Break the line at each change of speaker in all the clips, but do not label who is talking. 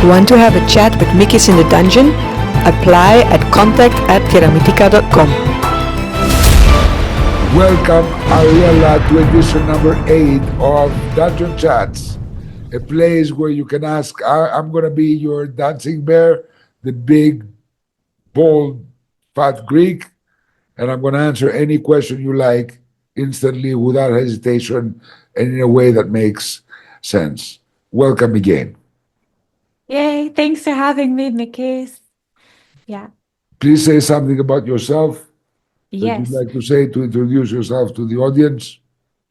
Want to have a chat with Mikis in the dungeon? Apply at contact@keramitica.com.
Welcome, Ariella, to edition number 8 of Dungeon Chats, a place where you can ask. I'm going to be your dancing bear, the big, bold, fat Greek, and I'm going to answer any question you like instantly without hesitation and in a way that makes sense. Welcome again.
Yay, thanks for having me, Mikis. Yeah.
Please say something about yourself that you'd
Yes.
like to say to introduce yourself to the audience.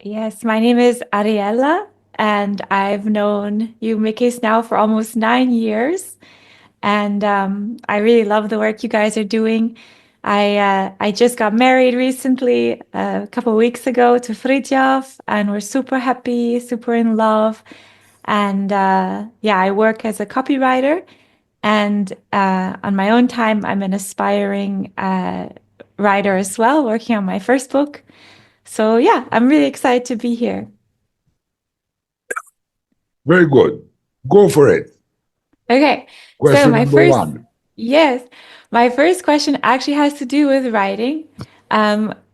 Yes, my name is Ariella, and I've known you, Mikis, now for almost 9 years. And I really love the work you guys are doing. I just got married recently, a couple of weeks ago, to Fridtjof, and we're super happy, super in love. And I work as a copywriter. And on my own time, I'm an aspiring writer as well, working on my first book. So yeah, I'm really excited to be here.
Very good. Go for it.
Okay,
Question
so my
number
first,
one.
yes, my first question actually has to do with writing,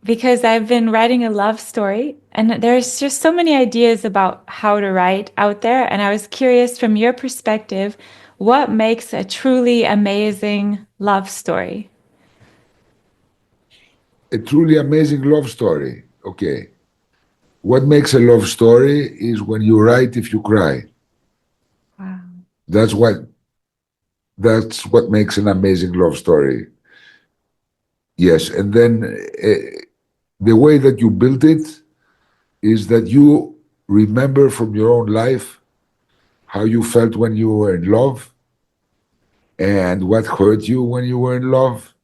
because I've been writing a love story, and there's just so many ideas about how to write out there. And I was curious, from your perspective, what makes a truly amazing love story?
A truly amazing love story. Okay. What makes a love story is when you write if you cry.
Wow.
That's what makes an amazing love story. Yes, and then the way that you build it is that you remember from your own life how you felt when you were in love and what hurt you when you were in love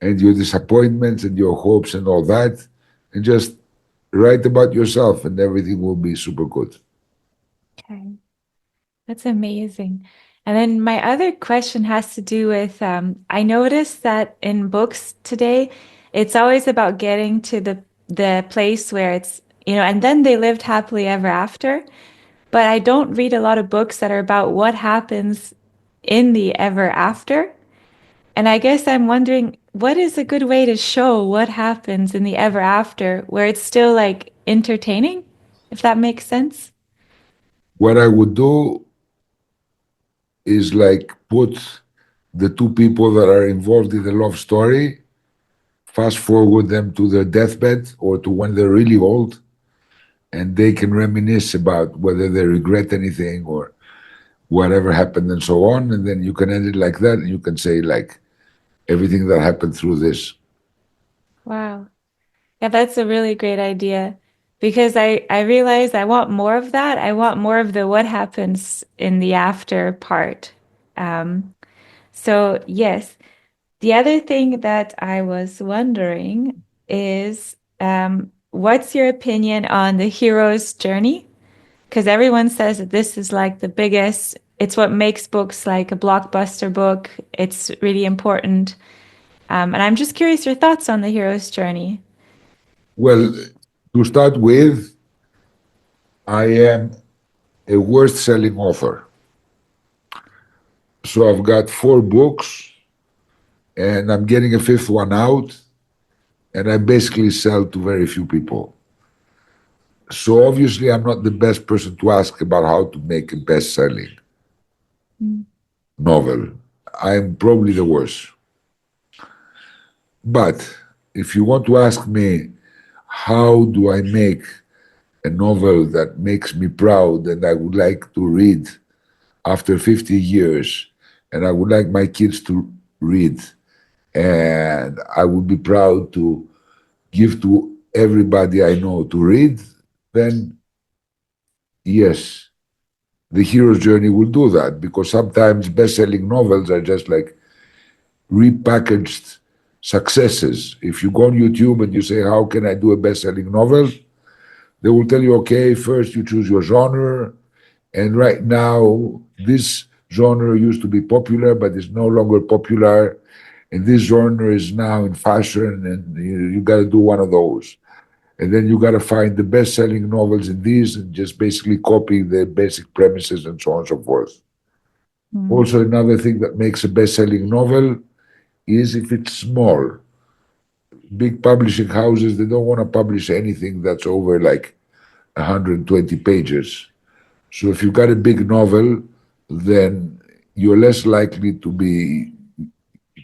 and your disappointments and your hopes and all that, and just write about yourself and everything will be super good.
Okay, that's amazing. And then my other question has to do with I noticed that in books today, it's always about getting to the place where it's, and then they lived happily ever after. But I don't read a lot of books that are about what happens in the ever after. And I guess I'm wondering, what is a good way to show what happens in the ever after where it's still like entertaining, if that makes sense?
What I would do is like put the two people that are involved in the love story, fast forward them to their deathbed or to when they're really old, and they can reminisce about whether they regret anything or whatever happened and so on. And then you can end it like that, and you can say like everything that happened through this.
Wow. Yeah, that's a really great idea, because I realize I want more of that. I want more of the what happens in the after part. Um, so yes, the other thing that I was wondering is, what's your opinion on the hero's journey? Because everyone says that this is like the biggest, it's what makes books like a blockbuster book. It's really important. And I'm just curious your thoughts on the hero's journey.
Well, to start with, I am a worst-selling author. So I've got 4 books, and I'm getting a 5th one out, and I basically sell to very few people. So obviously, I'm not the best person to ask about how to make a best-selling novel. I'm probably the worst. But if you want to ask me, how do I make a novel that makes me proud and I would like to read after 50 years, and I would like my kids to read, and I would be proud to give to everybody I know to read, then yes, the hero's journey will do that, because sometimes best-selling novels are just like repackaged successes. If you go on YouTube and you say, how can I do a best-selling novel? They will tell you, okay, first you choose your genre, and right now this genre used to be popular, but it's no longer popular, and this genre is now in fashion, and you got to do one of those. And then you got to find the best-selling novels in these and just basically copy the basic premises and so on and so forth.
Mm.
Also, another thing that makes a best-selling novel is if it's small. Big publishing houses, they don't want to publish anything that's over like 120 pages. So if you've got a big novel, then you're less likely to be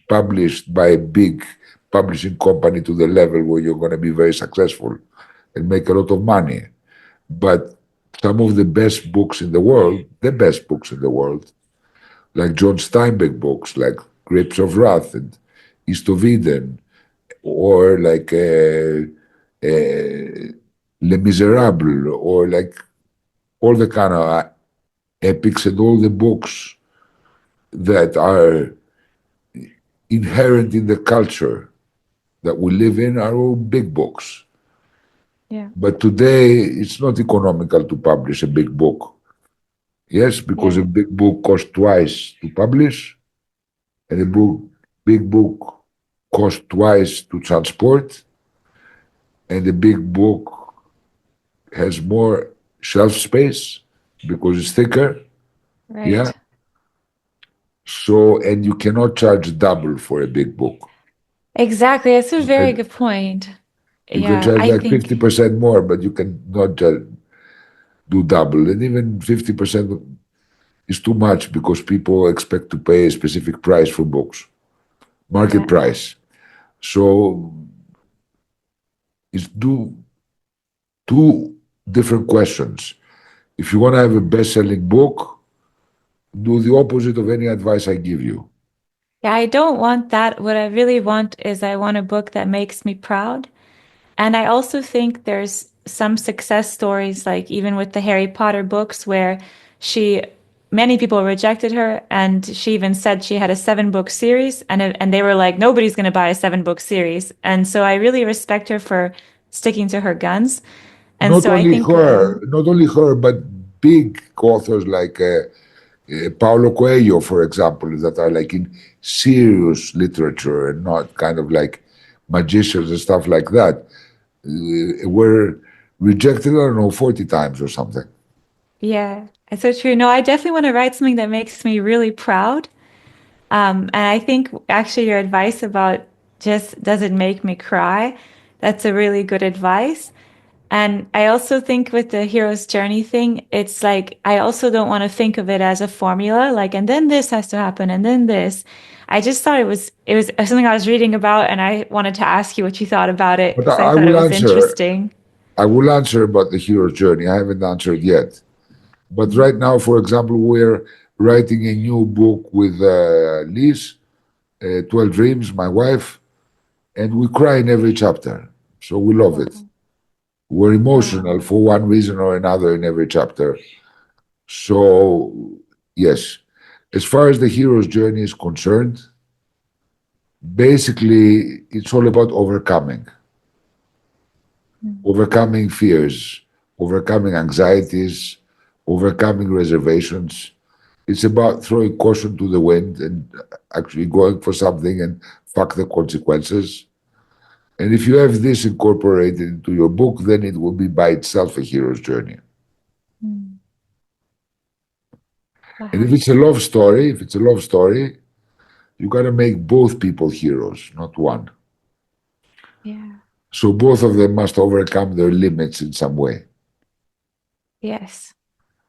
published by a big publishing company to the level where you're going to be very successful and make a lot of money. But some of the best books in the world, the best books in the world, like John Steinbeck books, like Grapes of Wrath and East of Eden, or like Les Miserables, or like all the kind of epics and all the books that are inherent in the culture that we live in are all big books.
Yeah.
But today, it's not economical to publish a big book. Yes, because
Yeah.
a big book costs twice to publish, and big book costs twice to transport, and the big book has more shelf space because it's thicker. Yeah.
Right.
So, and you cannot charge double for a big book.
Exactly. That's a
You
very
can,
good point.
you can
Yeah,
charge
I
like
think
50% more, but you cannot do double. And even 50% is too much because people expect to pay a specific price for books, market
yeah.
price. So it's two different questions. If you want to have a best-selling book, do the opposite of any advice I give you.
Yeah, I don't want that. What I really want is I want a book that makes me proud. And I also think there's some success stories, like even with the Harry Potter books, where she, many people rejected her, and she even said she had a 7 book series, and they were like, nobody's going to buy a 7 book series. And so I really respect her for sticking to her guns. And
Not
so I
only
think,
her, not only her, but big authors like Paulo Coelho, for example, that are like in serious literature and not kind of like magicians and stuff like that, were rejected, I don't know, 40 times or something.
yeah, it's so true. No, I definitely want to write something that makes me really proud. And I think actually your advice about just does it make me cry? That's a really good advice. And I also think with the hero's journey thing, it's like I also don't want to think of it as a formula, like, and then this has to happen, and then this. I just thought it was something I was reading about, and I wanted to ask you what you thought about it
But
because I
I
thought it
will
was
answer.
interesting.
I will answer about the hero's journey. I haven't answered yet. But
Mm.
right now, for example, we're writing a new book with Liz, 12 Dreams, my wife, and we cry in every chapter. So we love it.
Wow.
We're
Wow.
emotional for one reason or another in every chapter. So, yes, as far as the hero's journey is concerned, basically it's all about
Mm.
overcoming fears, overcoming anxieties, overcoming reservations. It's about throwing caution to the wind and actually going for something and fuck the consequences. And if you have this incorporated into your book, then it will be by itself a hero's journey.
Mm.
And
Wow.
if it's a love story, you got to make both people heroes, not one.
Yeah.
So both of them must overcome their limits in some way.
Yes.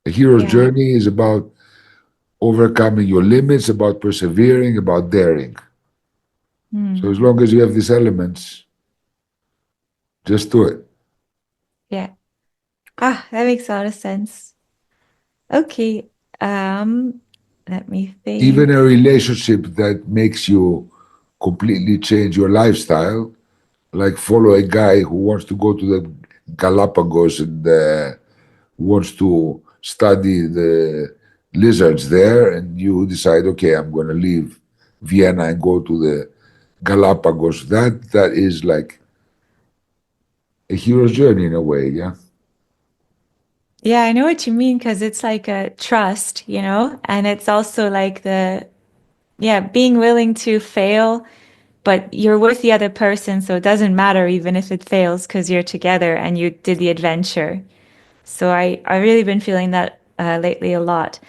A hero's
Yeah.
journey is about overcoming your limits, about persevering, about daring. So
Mm.
as long as you have these elements, just do it.
Yeah. Ah, that makes a lot of sense. Okay. Um, Let me
Even a
think.
relationship that makes you completely change your lifestyle, like follow a guy who wants to go to the Galapagos and wants to study the lizards there, and you decide, okay, I'm going to leave Vienna and go to the Galapagos. That is like a hero's journey in a way, yeah.
Yeah, I know what you mean because it's like a trust, and it's also like yeah, being willing to fail, but you're with the other person, so it doesn't matter even if it fails because you're together and you did the adventure. So I really been feeling that lately a lot.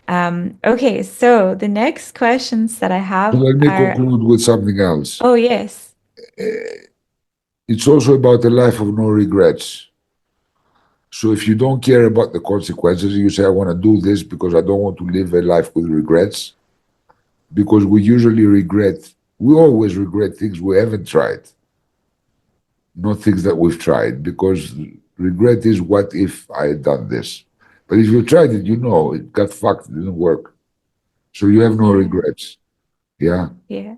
Okay, so the next questions that I
So
have
let me
are,
conclude with something else.
oh yes.
It's also about a life of no regrets. So if you don't care about the consequences, you say, I want to do this because I don't want to live a life with regrets, because we always regret things we haven't tried, not things that we've tried, because regret is what if I had done this. But if you tried it, you know it got fucked, it didn't work. So you have no
Yeah,
regrets. Yeah,
yeah.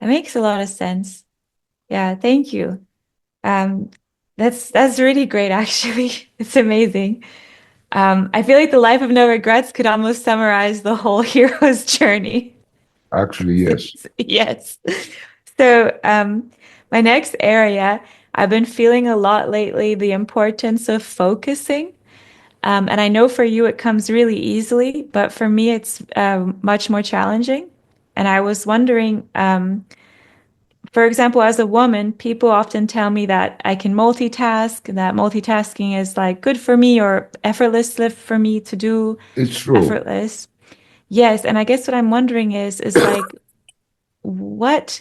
That makes a lot of sense. Yeah, thank you. Um, that's really great actually. It's amazing. I feel like the life of no regrets could almost summarize the whole hero's journey.
actually, yes.
Yes. So, my next area, I've been feeling a lot lately the importance of focusing. And I know for you it comes really easily, but for me it's much more challenging. And I was wondering, for example, as a woman, people often tell me that I can multitask, that multitasking is like good for me or effortless for me to do,
It's true.
effortless. Yes, and I guess what I'm wondering is like, what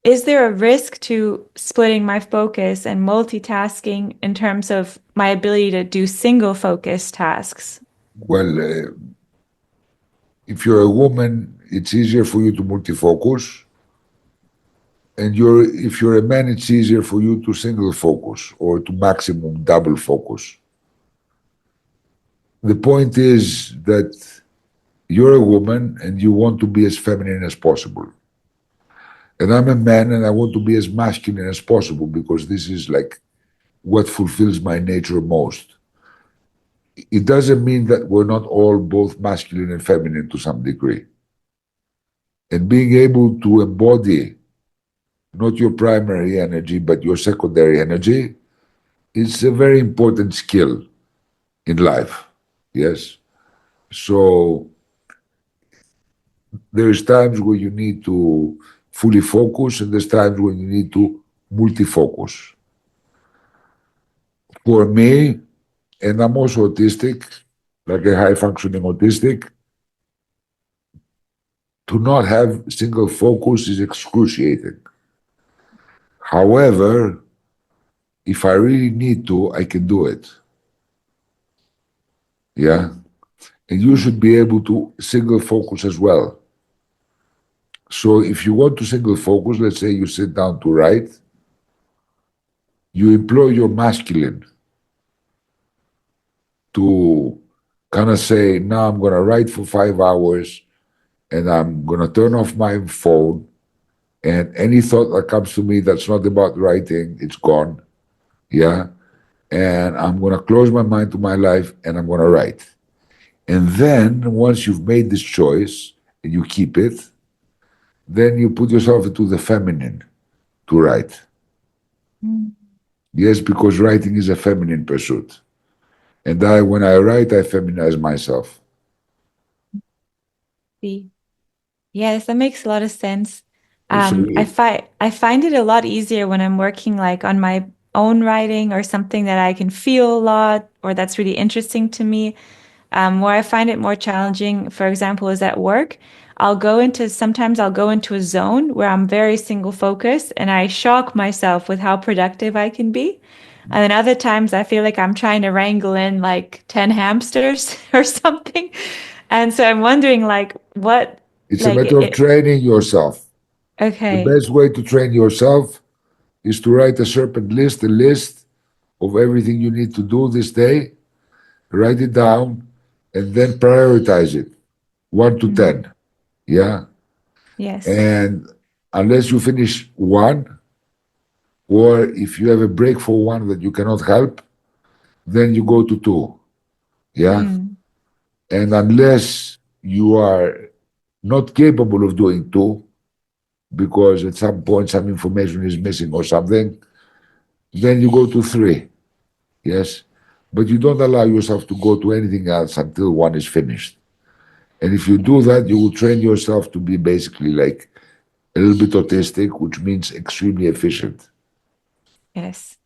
is there a risk to splitting my focus and multitasking in terms of my ability to do single focus tasks?
Well, if you're a woman, it's easier for you to multifocus. And if you're a man, it's easier for you to single focus or to maximum double focus. The point is that you're a woman and you want to be as feminine as possible. And I'm a man and I want to be as masculine as possible because this is like what fulfills my nature most. It doesn't mean that we're not all both masculine and feminine to some degree. And being able to embody not your primary energy, but your secondary energy is a very important skill in life. Yes. So there's times where you need to fully focus, and there's times when you need to multi-focus. For me, and I'm also autistic, like a high functioning autistic, to not have single focus is excruciating. However, if I really need to, I can do it. Yeah. And you should be able to single focus as well. So if you want to single focus, let's say you sit down to write, you employ your masculine to kind of say, now I'm going to write for 5 hours and I'm going to turn off my phone. And any thought that comes to me that's not about writing, it's gone. Yeah. And I'm going to close my mind to my life and I'm going to write. And then once you've made this choice and you keep it, then you put yourself into the feminine to write.
Mm.
Yes, because writing is a feminine pursuit. And when I write, I feminize myself.
See. Yes, that makes a lot of sense.
So,
I find it a lot easier when I'm working like on my own writing or something that I can feel a lot or that's really interesting to me. Where I find it more challenging, for example, is at work. Sometimes I'll go into a zone where I'm very single focused and I shock myself with how productive I can be. And then other times I feel like I'm trying to wrangle in like 10 hamsters or something. And so I'm wondering like what,
it's a
like
matter of training yourself. The
okay.
best way to train yourself is to write a list of everything you need to do this day, write it down, and then prioritize it 1 to
Mm,
10. Yeah.
yes.
And unless you finish one, or if you have a break for one that you cannot help, then you go to two. Yeah.
Mm,
And unless you are not capable of doing two, because at some point some information is missing or something, then you go to three. Yes. But you don't allow yourself to go to anything else until one is finished. And if you
yeah.
do that, you will train yourself to be basically like a little bit autistic, which means extremely efficient.
Yes.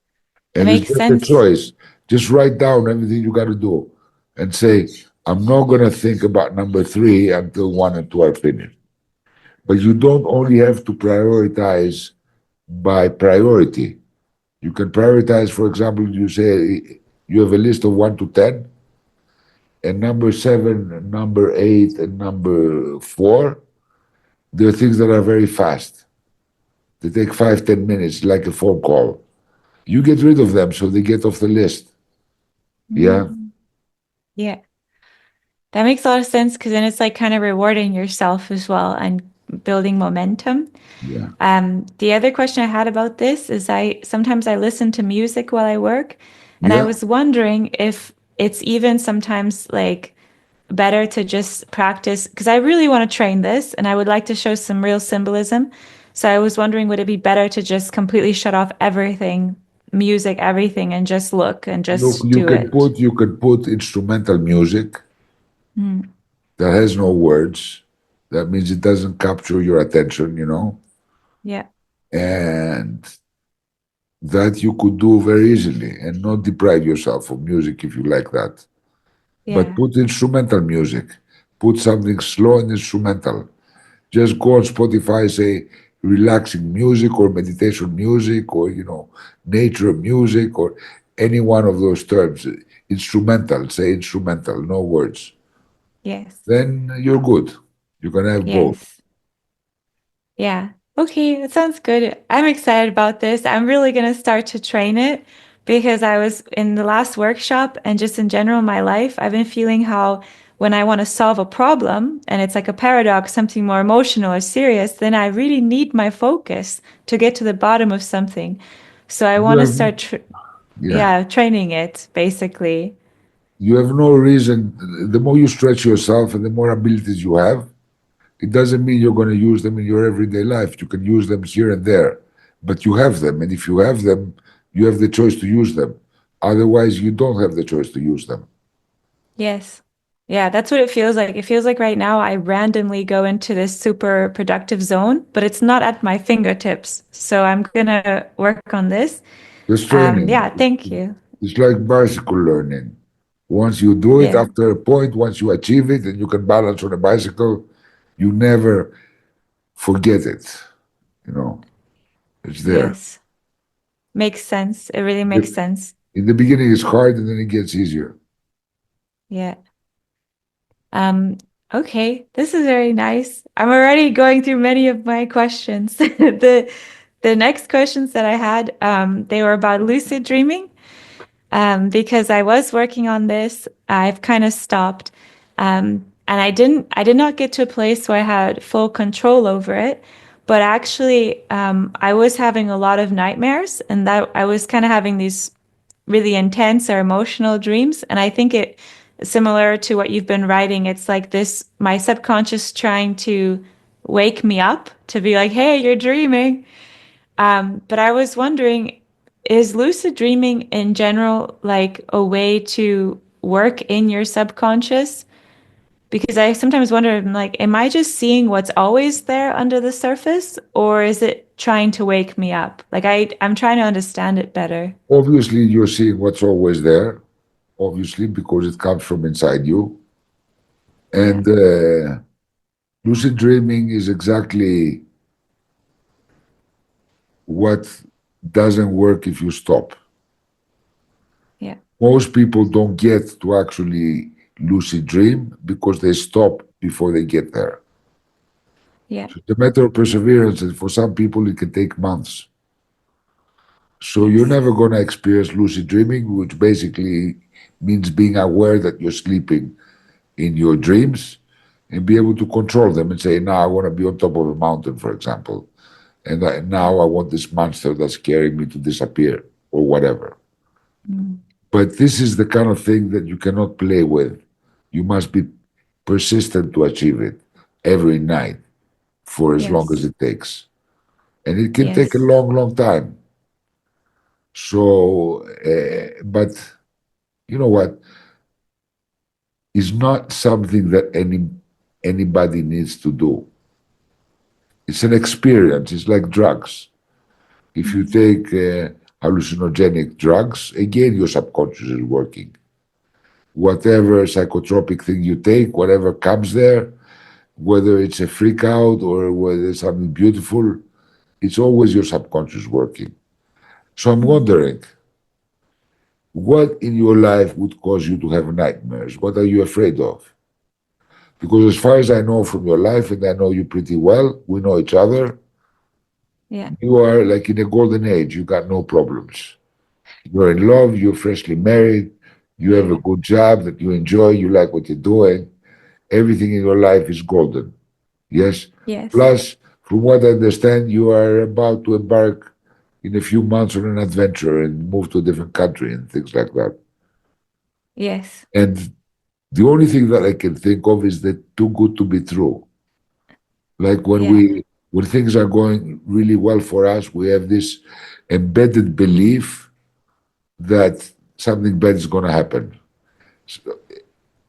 That
And it's
makes
just a
sense.
choice. Just write down everything you got to do and say, I'm not going to think about number three until one and two are finished. But you don't only have to prioritize by priority. You can prioritize, for example, you say you have a list of 1 to 10, and number seven, number eight, and number four, there are things that are very fast. They take 5, 10 minutes, like a phone call. You get rid of them so they get off the list. Yeah,
Mm. Yeah. That makes a lot of sense because then it's like kind of rewarding yourself as well and building momentum.
yeah,
The other question I had about this is I sometimes I listen to music while I work, and I
yeah.
was wondering if it's even sometimes like better to just practice because I really want to train this and I would like to show some real symbolism. So I was wondering, would it be better to just completely shut off everything, music, everything, and just look and
Look,
just do it?
you can put instrumental music
Mm,
that has no words. That means it doesn't capture your attention,
yeah,
and that you could do very easily and not deprive yourself of music if you like that. But
yeah,
put instrumental music, put something slow and instrumental. Just go on Spotify, say relaxing music or meditation music or, nature music or any one of those terms. Instrumental, say instrumental, no words.
yes,
Then you're good. You can have both.
yes. Yeah. Okay, that sounds good. I'm excited about this. I'm really going to start to train it because I was in the last workshop and just in general in my life, I've been feeling how when I want to solve a problem and it's like a paradox, something more emotional or serious, then I really need my focus to get to the bottom of something. So I
You
want to
have,
start,
yeah,
training it basically.
you have no reason. The more you stretch yourself and the more abilities you have, it doesn't mean you're going to use them in your everyday life. You can use them here and there, but you have them. And if you have them, you have the choice to use them. Otherwise, you don't have the choice to use them.
Yes. Yeah, that's what it feels like. It feels like right now I randomly go into this super productive zone, but it's not at my fingertips. So I'm gonna work on this.
Just training.
Yeah, thank you.
It's like bicycle learning. Once you do it,
Yeah.
after a point, once you achieve it and you can balance on a bicycle, you never forget it. You know, it's there.
Yes. Makes sense. It really makes
The-
sense.
In the beginning, it's hard and then it gets easier.
Yeah. Um, okay. This is very nice. I'm already going through many of my questions. The next questions that I had, they were about lucid dreaming. Because I was working on this. I've kind of stopped. And I did not get to a place where I had full control over it. But actually, I was having a lot of nightmares and that I was kind of having these really intense or emotional dreams. And I think it, similar to what you've been writing, it's like this, my subconscious trying to wake me up to be like, hey, you're dreaming. But I was wondering, is lucid dreaming in general like a way to work in your subconscious? Because I sometimes wonder, I'm like, am I just seeing what's always there under the surface, or is it trying to wake me up? Like I'm trying to understand it better.
Obviously, you're seeing what's always there, obviously, because it comes from inside you.
Yeah,
And lucid dreaming is exactly what doesn't work if you stop.
yeah,
Most people don't get to actually lucid dream because they stop before they get there.
yeah,
So it's a matter of perseverance, and for some people, it can take months. So you're
yes,
never going to experience lucid dreaming, which basically means being aware that you're sleeping in your dreams and be able to control them and say, now I want to be on top of a mountain, for example. And now I want this monster that's scaring me to disappear or whatever.
mm,
But this is the kind of thing that you cannot play with. You must be persistent to achieve it every night for as long as
yes,
it takes. And it can take a
yes,
long, long time. So, but you know what? It's not something that anybody needs to do. It's an experience. It's like drugs. If you
mm,
take hallucinogenic drugs, again, your subconscious is working. whatever psychotropic thing you take, whatever comes there, whether it's a freak out or whether it's something beautiful, it's always your subconscious working. So I'm wondering, what in your life would cause you to have nightmares? What are you afraid of? Because as far as I know from your life, and I know you pretty well, we know each other,
Yeah.
you are like in a golden age. You got no problems. You're in love, you're freshly married, you have
Yeah.
a good job that you enjoy, you like what you're doing. Everything in your life is golden. Yes.
Yes.
Plus, from what I understand, you are about to embark in a few months on an adventure and move to a different country and things like that.
Yes.
And the only thing that I can think of is that too good to be true. Like
Yeah.
when things are going really well for us, we have this embedded belief that something bad is going to happen.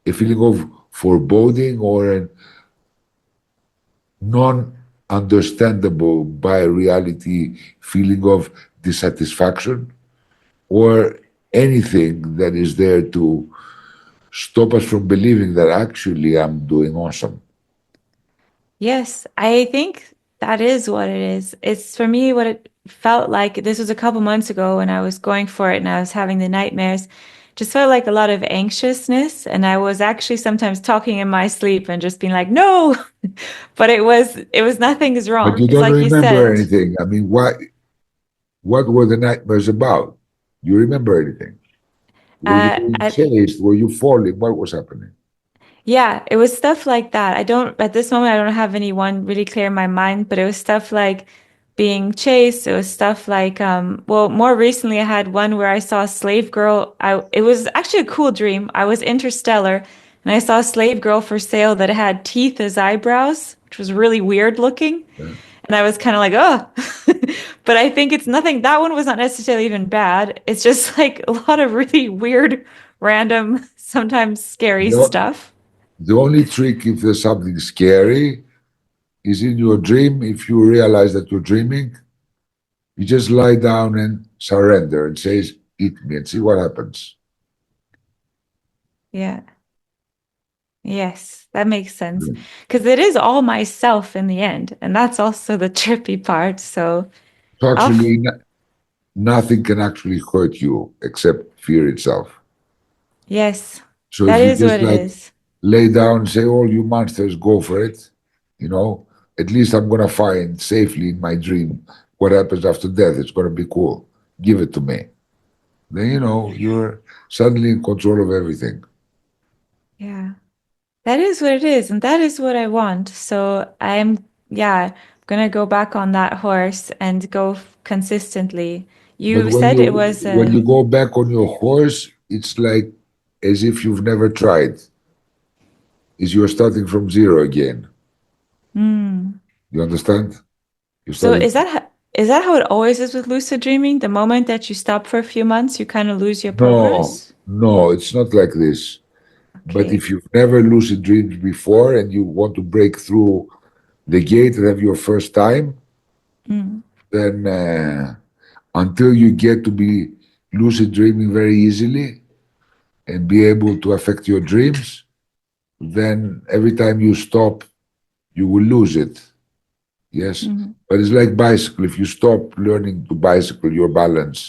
A feeling of foreboding or an non-understandable by reality feeling of dissatisfaction or anything that is there to stop us from believing that actually I'm doing awesome.
Yes, I think that is what it is. It's for me what it felt like. This was a couple months ago when I was going for it and I was having the nightmares. Just felt like a lot of anxiousness, and I was actually sometimes talking in my sleep and just being like, "No," but it was nothing is
But
wrong.
you
It's
don't
like you
remember
said.
anything. I mean, what were the nightmares about? Do you remember anything? Were you being
At
chased? Were you falling? What was happening?
Yeah, it was stuff like that. I don't, at this moment, I don't have anyone really clear in my mind, but it was stuff like being chased. It was stuff like, well, more recently, I had one where I saw a slave girl. It was actually a cool dream. I was interstellar and I saw a slave girl for sale that had teeth as eyebrows, which was really weird looking.
Yeah.
And I was kind of like, oh, but I think it's nothing. That one was not necessarily even bad. It's just like a lot of really weird, random, sometimes scary
The, o-
stuff.
the only trick if there's something scary is in your dream. If you realize that you're dreaming, you just lie down and surrender and says, "Eat me," and see what happens.
Yeah. Yes, that makes sense. Because it is all myself in the end. And that's also the trippy part. So
So
I'll,
actually, nothing can actually hurt you except fear itself.
yes,
So
that
if you
is
just
what it
like
is.
lay down and say, "All you monsters, go for it," you know, at least I'm gonna find safely in my dream what happens after death. It's gonna be cool. Give it to me. Then you're suddenly in control of everything.
Yeah, that is what it is. And that is what I want. So yeah, gonna go back on that horse and go consistently.
But
You said it was
when you go back on your horse, it's like as if you've never tried. Is you're starting from zero again.
hmm.
You understand? You're
So
starting.
is that how it always is with lucid dreaming? The moment that you stop for a few months, you kind of lose your
No,
progress?
no, it's not like this. But
Okay.
if you've never lucid dreamed before and you want to break through the gate and have your first time,
Mm,
then until you get to be lucid dreaming very easily and be able to affect your dreams, then every time you stop, you will lose it. Yes.
mhm.
But it's like bicycle. If you stop learning to bicycle your balance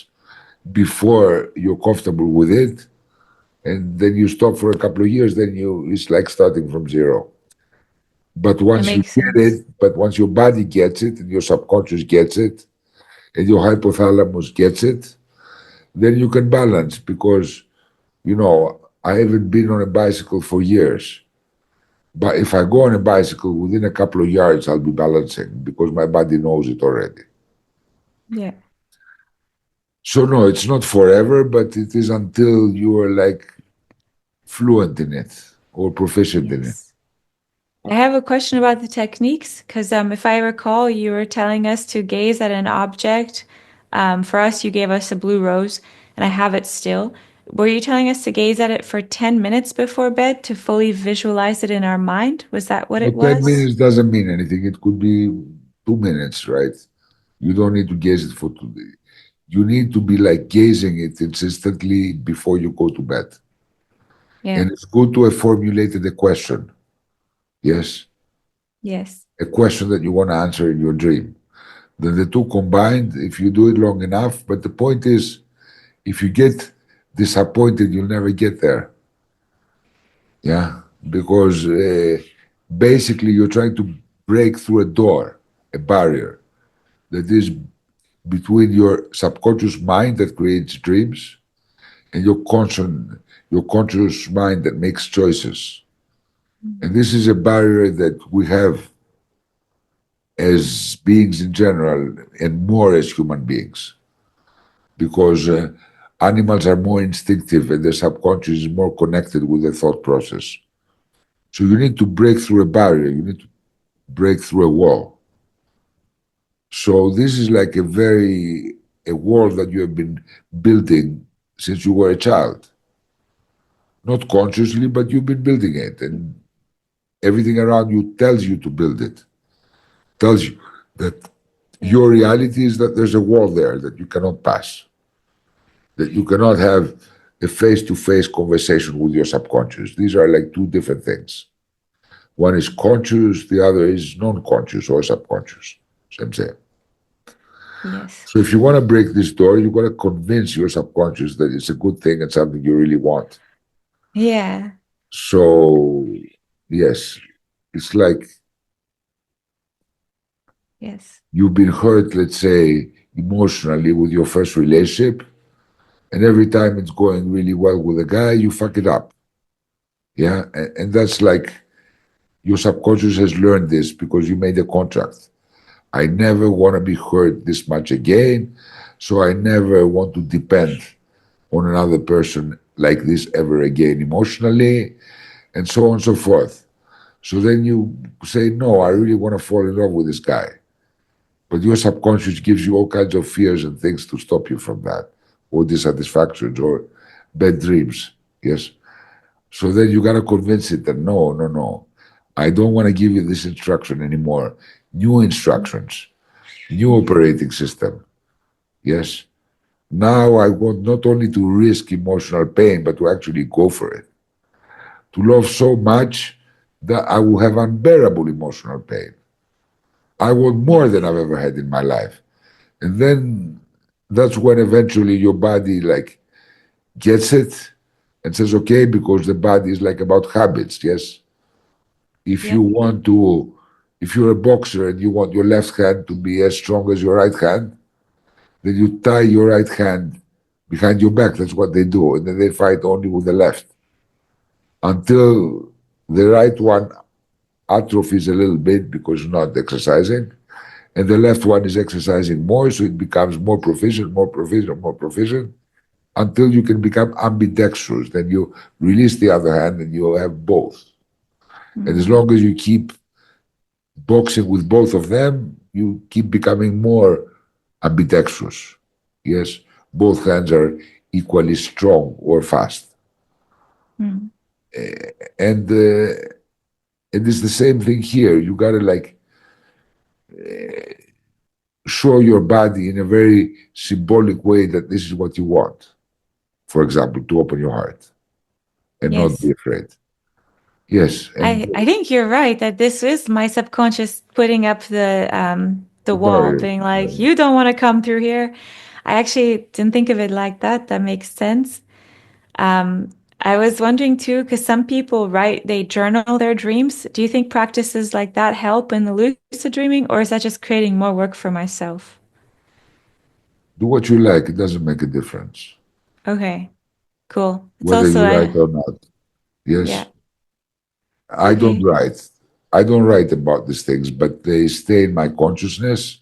before you're comfortable with it, and then you stop for a couple of years, then it's like starting from zero. But
That
once you
makes
get
sense.
it, but once your body gets it and your subconscious gets it and your hypothalamus gets it, then you can balance because, I haven't been on a bicycle for years. But if I go on a bicycle within a couple of yards, I'll be balancing because my body knows it already.
Yeah.
So, no, it's not forever, but it is until you are like fluent in it or proficient in it.
Yes. I have a question about the techniques because if I recall, you were telling us to gaze at an object. For us, you gave us a blue rose, and I have it still. Were you telling us to gaze at it for 10 minutes before bed to fully visualize it in our mind? Was that what it
But 10
was?
minutes doesn't mean anything. It could be 2 minutes, right? You don't need to gaze it for 2 days. You need to be like gazing it insistently before you go to bed.
Yeah.
And it's good to have formulated a question. Yes,
Yes.
a question that you want to answer in your dream. Then the two combined, if you do it long enough, but the point is, if you get disappointed, you'll never get there. Yeah, because basically you're trying to break through a door, a barrier that is between your subconscious mind that creates dreams and your conscious mind that makes choices.
Mm.
And this is a barrier that we have as beings in general and more as human beings because animals are more instinctive and their subconscious is more connected with the thought process. So you need to break through a barrier, you need to break through a wall. So this is like a wall that you have been building since you were a child. Not consciously, but you've been building it. And everything around you tells you to build it. Tells you that
Yeah.
your reality is that there's a wall there that you cannot pass. That you cannot have a face-to-face conversation with your subconscious. These are like two different things. One is conscious, the other is non-conscious or subconscious. Same thing.
Yes.
So if you want to break this door, you got to convince your subconscious that it's a good thing and something you really want.
Yeah.
So yes, it's like
Yes.
you've been hurt, let's say, emotionally with your first relationship, and every time it's going really well with a guy, you fuck it up. Yeah, and that's like your subconscious has learned this because you made a contract. I never want to be hurt this much again, so I never want to depend on another person like this ever again emotionally, and so on and so forth. So then you say, no, I really want to fall in love with this guy. But your subconscious gives you all kinds of fears and things to stop you from that, or dissatisfactions, or bad dreams. Yes. So then you got to convince it that no, no, no, I don't want to give you this instruction anymore. New instructions, new operating system. Yes. Now I want not only to risk emotional pain, but to actually go for it. To love so much that I will have unbearable emotional pain. I want more than
Yes.
I've ever had in my life. And then that's when eventually your body like gets it and says, okay, because the body is like about habits, yes? If you
Yep.
want to, if you're a boxer and you want your left hand to be as strong as your right hand, then you tie your right hand behind your back. That's what they do. And then they fight only with the left until the right one atrophies a little bit because you're not exercising. And the left one is exercising more, so it becomes more proficient, more proficient, more proficient, until you can become ambidextrous. Then you release the other hand and you have both. And as
Mm.
long as you keep boxing with both of them, you keep becoming more ambidextrous. Yes, both hands are equally strong or fast.
Mm.
And it's the same thing here. You gotta like show your body in a very symbolic way that this is what you want. For example, to open your heart and not be
Yes.
afraid. Yes, and
I think you're right that this is my subconscious putting up the
the
wall,
barrier.
being like,
Yeah.
you don't want to come through here. I actually didn't think of it like that. That makes sense. Um, I was wondering too, because some people write, they journal their dreams. Do you think practices like that help in the lucid dreaming, or is that just creating more work for myself?
Do what you like, it doesn't make a difference,
Okay, cool. It's
whether
also
you write
a,
or not. Yes,
yeah,
I don't
okay,
write. I don't write about these things, but they stay in my consciousness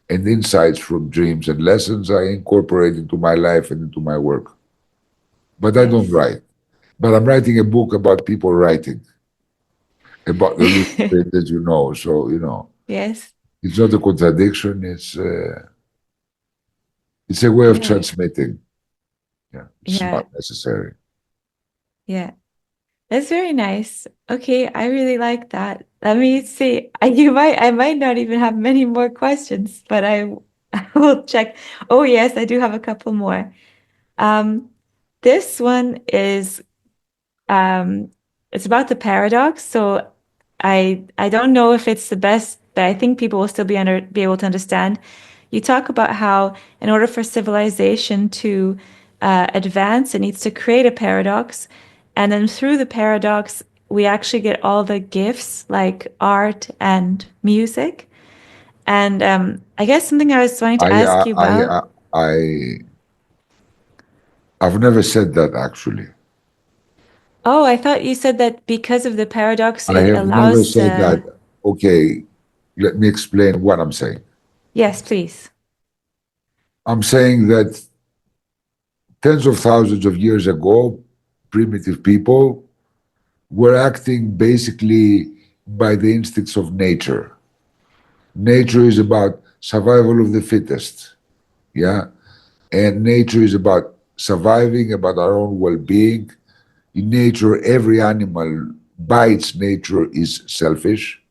and insights from dreams and lessons I incorporate into my life and into my work. But I don't
yes.
write. But I'm writing a book about people writing, about the lucid dream that you know. So,
Yes,
it's not a contradiction. It's a way of
yeah,
transmitting. Yeah, it's
yeah,
not necessary.
yeah. That's very nice. Okay, I really like that. Let me see. I might not even have many more questions, but I will check. Oh yes, I do have a couple more. Um, this one is um, it's about the paradox. So I don't know if it's the best, but I think people will still be able to understand. You talk about how in order for civilization to advance, it needs to create a paradox, and then through the paradox, we actually get all the gifts like art and music. And I guess something I was wanting to
I,
ask
I,
you
I,
about.
I, I've never said that actually.
Oh, I thought you said that because of the paradox,
I
it
have never
allows
said that. Okay, let me explain what I'm saying.
Yes, please.
I'm saying that tens of thousands of years ago, primitive people were acting basically by the instincts of nature. Nature is about survival of the fittest, yeah? And nature is about surviving, about our own well being. In nature, every animal by its nature is selfish,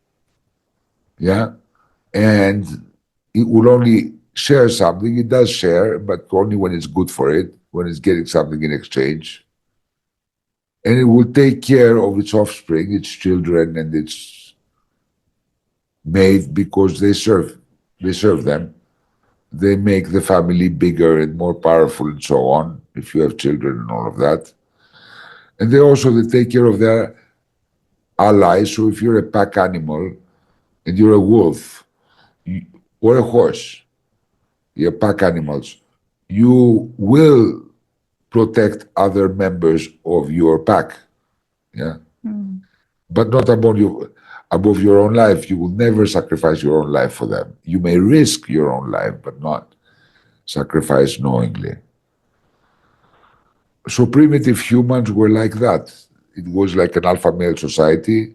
yeah? And it will only share something. It does share, but only when it's good for it, when it's getting something in exchange. And it will take care of its offspring, its children, and its mate because they serve them. They make the family bigger and more powerful and so on, if you have children and all of that. And they take care of their allies. So if you're a pack animal and you're a wolf or a horse, you're pack animals, you will protect other members of your pack. Yeah.
Mm.
But not above your own life. You will never sacrifice your own life for them. You may risk your own life, but not sacrifice knowingly. So primitive humans were like that. It was like an alpha male society,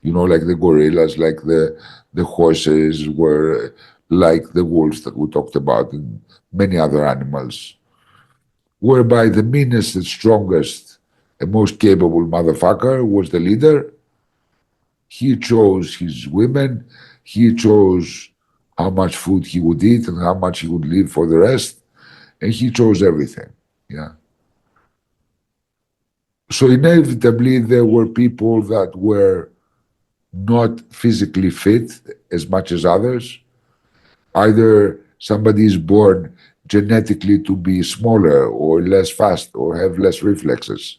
like the gorillas, like the horses were like the wolves that we talked about and many other animals, whereby the meanest and strongest and most capable motherfucker was the leader. He chose his women, he chose how much food he would eat and how much he would live for the rest, and he chose everything. Yeah. So inevitably, there were people that were not physically fit as much as others. Either somebody is born genetically to be smaller or less fast or have less reflexes.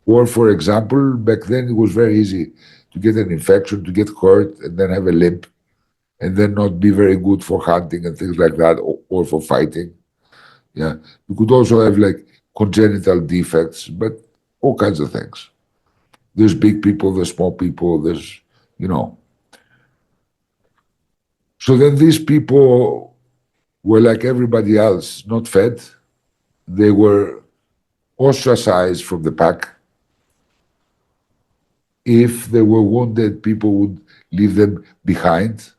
Or, for example, back then it was very easy to get an infection, to get hurt, and then have a limp, and then not be very good for hunting and things like that, or for fighting. Yeah. You could also have like congenital defects, but all kinds of things. There's big people, there's small people, there's, you know. So then these people were like everybody else, not fed. They were ostracized from the pack. If they were wounded, people would leave them behind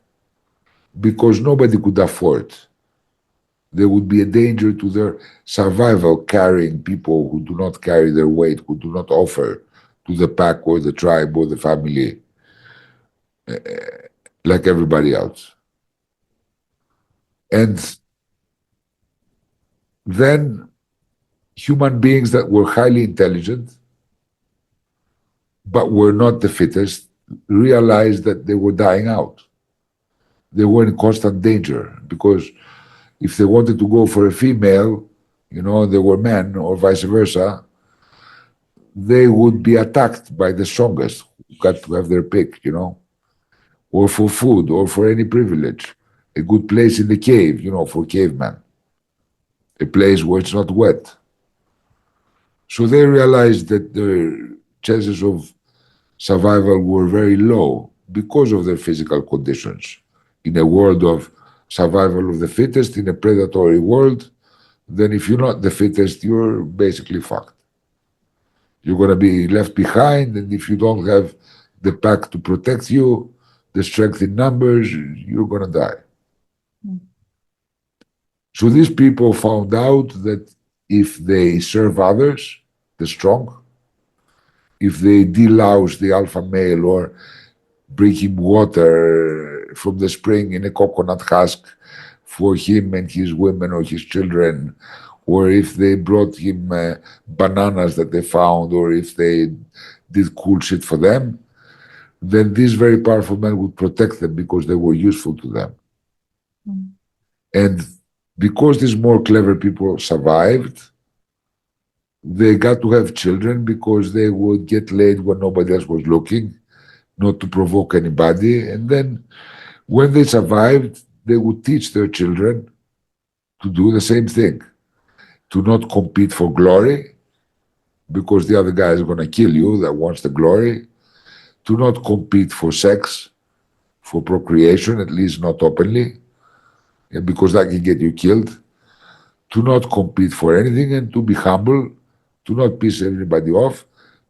because nobody could afford. There would be a danger to their survival carrying people who do not carry their weight, who do not offer to the pack or the tribe or the family like everybody else. And then human beings that were highly intelligent but were not the fittest realized that they were dying out. They were in constant danger because if they wanted to go for a female, they were men or vice versa, they would be attacked by the strongest who got to have their pick, or for food or for any privilege. A good place in the cave, for cavemen, a place where it's not wet. So they realized that the chances of survival were very low because of their physical conditions. In a world of survival of the fittest, in a predatory world, then if you're not the fittest, you're basically fucked. You're going to be left behind, and if you don't have the pack to protect you, the strength in numbers, you're going to die.
Mm.
So these people found out that if they serve others, the strong, if they delouse the alpha male or bring him water from the spring in a coconut husk for him and his women or his children, or if they brought him bananas that they found, or if they did cool shit for them, then these very powerful men would protect them because they were useful to them.
Mm.
And because these more clever people survived, they got to have children because they would get laid when nobody else was looking, not to provoke anybody. And then when they survived, they would teach their children to do the same thing, to not compete for glory, because the other guy is going to kill you that wants the glory, to not compete for sex, for procreation, at least not openly, because that can get you killed, to not compete for anything and to be humble, to not piss everybody off,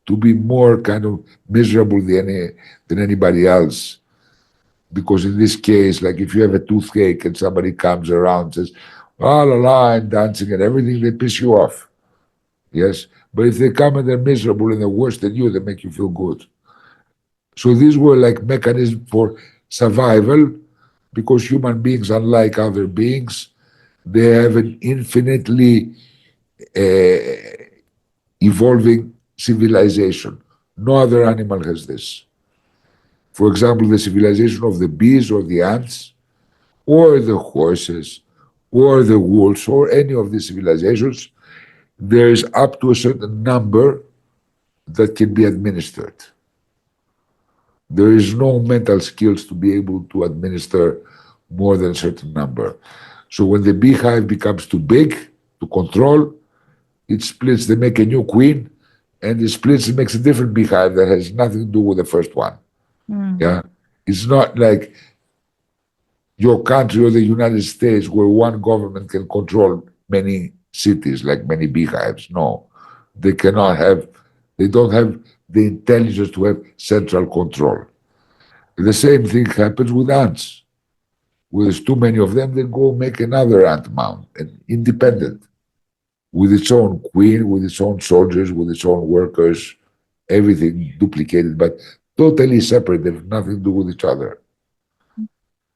to be more kind of miserable than anybody else. Because in this case, like if you have a toothache and somebody comes around and says, la la la, I'm dancing and everything, they piss you off. Yes? But if they come and they're miserable and they're worse than you, they make you feel good. So these were like mechanisms for survival, because human beings, unlike other beings, they have an infinitely evolving civilization. No other animal has this. For example, the civilization of the bees or the ants, or the horses, or the wolves, or any of these civilizations, there is up to a certain number that can be administered. There is no mental skills to be able to administer more than a certain number. So when the beehive becomes too big to control, it splits, they make a new queen, and it splits and makes a different beehive that has nothing to do with the first one.
Mm.
Yeah. It's not like your country or the United States where one government can control many cities like many beehives. No. They cannot have, they don't have the intelligence to have central control. The same thing happens with ants. When there's too many of them, they go make another ant mound, and independent, with its own queen, with its own soldiers, with its own workers, everything duplicated, but totally separate. They have nothing to do with each other.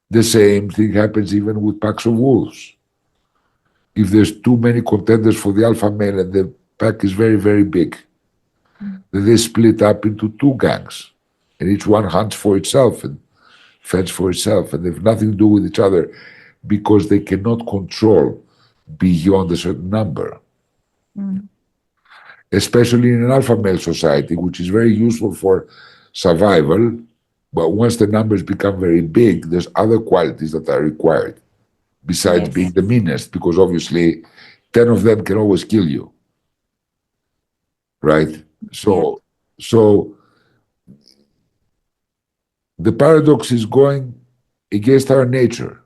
The same thing happens even with packs of wolves. If there's too many contenders for the alpha male and the pack is very, very big, then they split up into two gangs, and each one hunts for itself and fends for itself, and they have nothing to do with each other because they cannot control beyond a certain number.
Mm.
Especially in an alpha male society, which is very useful for survival. But once the numbers become very big, there's other qualities that are required besides being
Yes.
the meanest, because obviously 10 of them can always kill you. Right?
Yep.
So the paradox is going against our nature,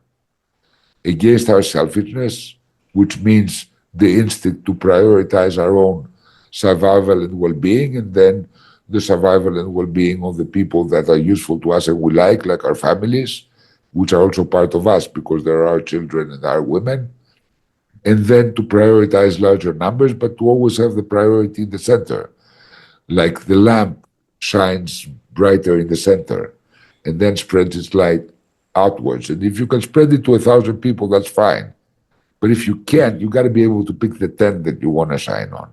against our selfishness, which means the instinct to prioritize our own survival and well-being, and then the survival and well-being of the people that are useful to us and we like our families, which are also part of us because there are our children and our women, and then to prioritize larger numbers, but to always have the priority in the center. Like the lamp shines brighter in the center and then spreads its light outwards. And if you can spread it to 1,000 people, that's fine. But if you can't, you got to be able to pick the 10 that you want to shine on.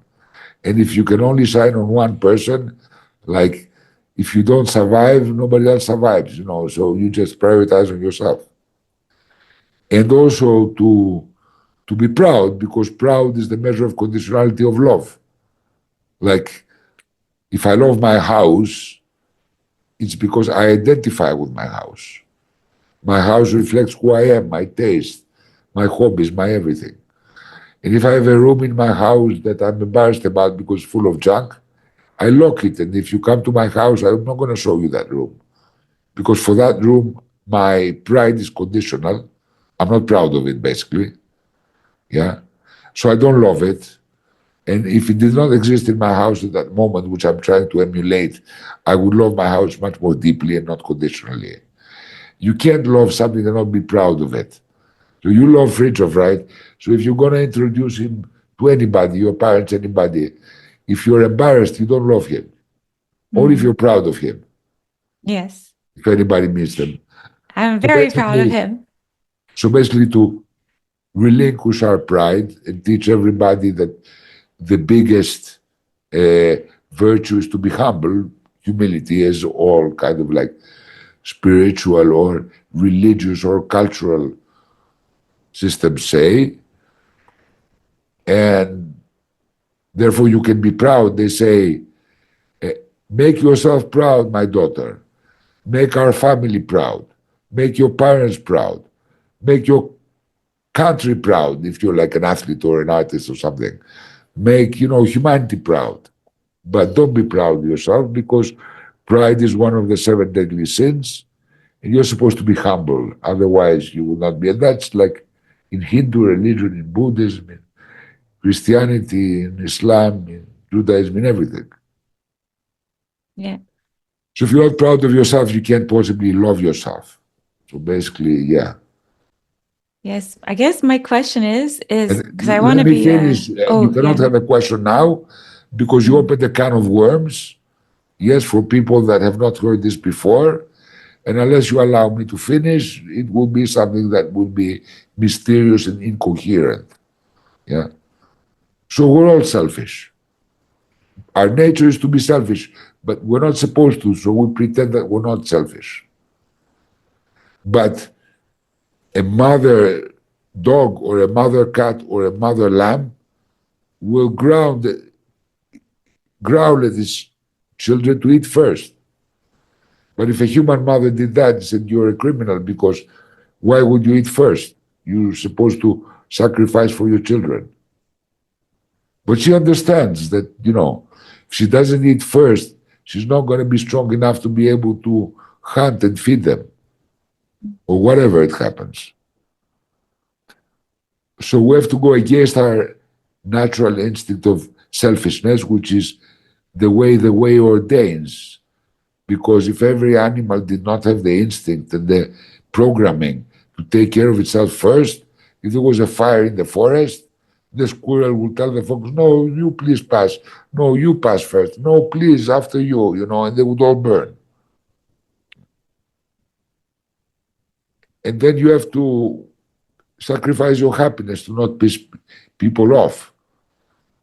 And if you can only shine on one person, like if you don't survive, nobody else survives, so you just prioritize on yourself. And also to be proud, because proud is the measure of conditionality of love. Like if I love my house, it's because I identify with my house. My house reflects who I am, my taste, my hobbies, my everything. And if I have a room in my house that I'm embarrassed about because it's full of junk, I lock it. And if you come to my house, I'm not going to show you that room. Because for that room, my pride is conditional. I'm not proud of it, basically. Yeah. So I don't love it. And if it did not exist in my house at that moment, which I'm trying to emulate, I would love my house much more deeply and not conditionally. You can't love something and not be proud of it. So you love Fritjof, right? So if you're going to introduce him to anybody, your parents, anybody, if you're embarrassed, you don't love him. Or if you're proud of him,
Yes.
if anybody meets them.
I'm
So
very proud of
basically,
him.
so basically relinquish our pride and teach everybody that the biggest virtue is to be humble. Humility is all kind of like spiritual or religious or cultural systems say. And therefore you can be proud. They say, make yourself proud, my daughter. Make our family proud. Make your parents proud. Make your country proud if you're like an athlete or an artist or something. Make, humanity proud. But don't be proud of yourself, because pride is one of the 7 deadly sins, and you're supposed to be humble. Otherwise, you will not be. And that's like in Hindu religion, in Buddhism, in Christianity, in Islam, in Judaism, in everything.
Yeah.
So if you're not proud of yourself, you can't possibly love yourself. So basically, yeah.
Yes. I guess my question is because I
And
want to
let me
be
finish. You cannot
yeah.
have a question now because you opened a can of worms. Yes, for people that have not heard this before. And unless you allow me to finish, it will be something that will be mysterious and incoherent. Yeah. So we're all selfish. Our nature is to be selfish, but we're not supposed to, so we pretend that we're not selfish. But a mother dog or a mother cat or a mother lamb will growl at its children to eat first. But if a human mother did that, said you're a criminal, because why would you eat first? You're supposed to sacrifice for your children. But she understands that, if she doesn't eat first, she's not going to be strong enough to be able to hunt and feed them, or whatever it happens. So we have to go against our natural instinct of selfishness, which is the way ordains. Because if every animal did not have the instinct and the programming to take care of itself first, if there was a fire in the forest, the squirrel would tell the fox, no, you please pass. No, you pass first. No, please, after you, and they would all burn. And then you have to sacrifice your happiness to not piss people off.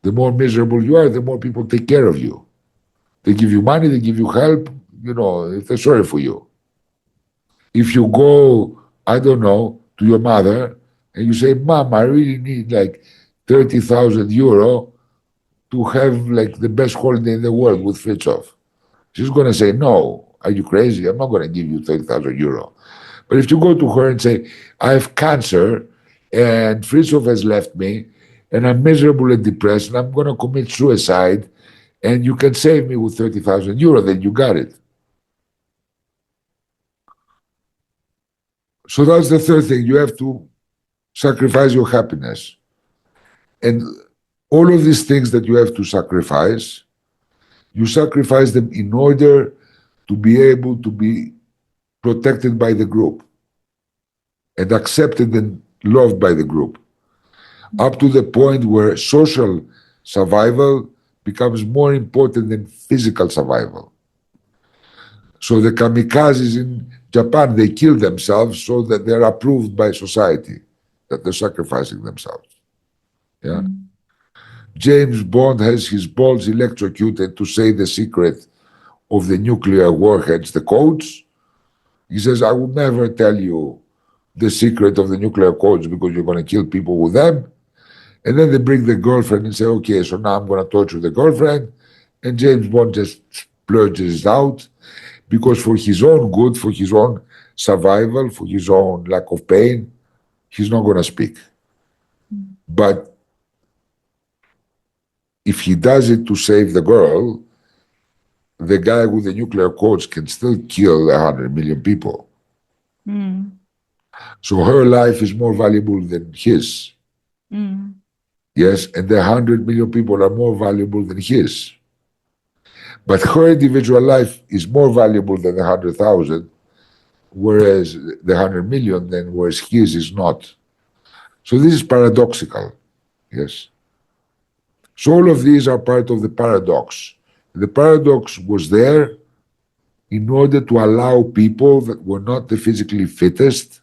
The more miserable you are, the more people take care of you. They give you money, they give you help, if they're sorry for you. If you go, I don't know, to your mother and you say, Mom, I really need like 30,000 euro to have like the best holiday in the world with Fritzoff. She's going to say, no, are you crazy? I'm not going to give you 30,000 euro. But if you go to her and say, I have cancer and Fritzoff has left me and I'm miserable and depressed and I'm going to commit suicide and you can save me with 30,000 euro, then you got it. So that's the third thing. You have to sacrifice your happiness. And all of these things that you have to sacrifice, you sacrifice them in order to be able to be protected by the group and accepted and loved by the group, up to the point where social survival becomes more important than physical survival. So the kamikazes in Japan, they kill themselves so that they're approved by society, that they're sacrificing themselves. Yeah. James Bond has his balls electrocuted to say the secret of the nuclear warheads, the codes. He says, I will never tell you the secret of the nuclear codes because you're going to kill people with them. And then they bring the girlfriend and say, okay, so now I'm going to torture the girlfriend. And James Bond just splurges out because for his own good, for his own survival, for his own lack of pain, he's not going to speak. But if he does it to save the girl, the guy with the nuclear codes can still kill 100 million people. So her life is more valuable than his. Yes, and the 100 million people are more valuable than his. But her individual life is more valuable than the 100,000, whereas the 100 million, then whereas his is not. So this is paradoxical. Yes. So all of these are part of the paradox. The paradox was there in order to allow people that were not the physically fittest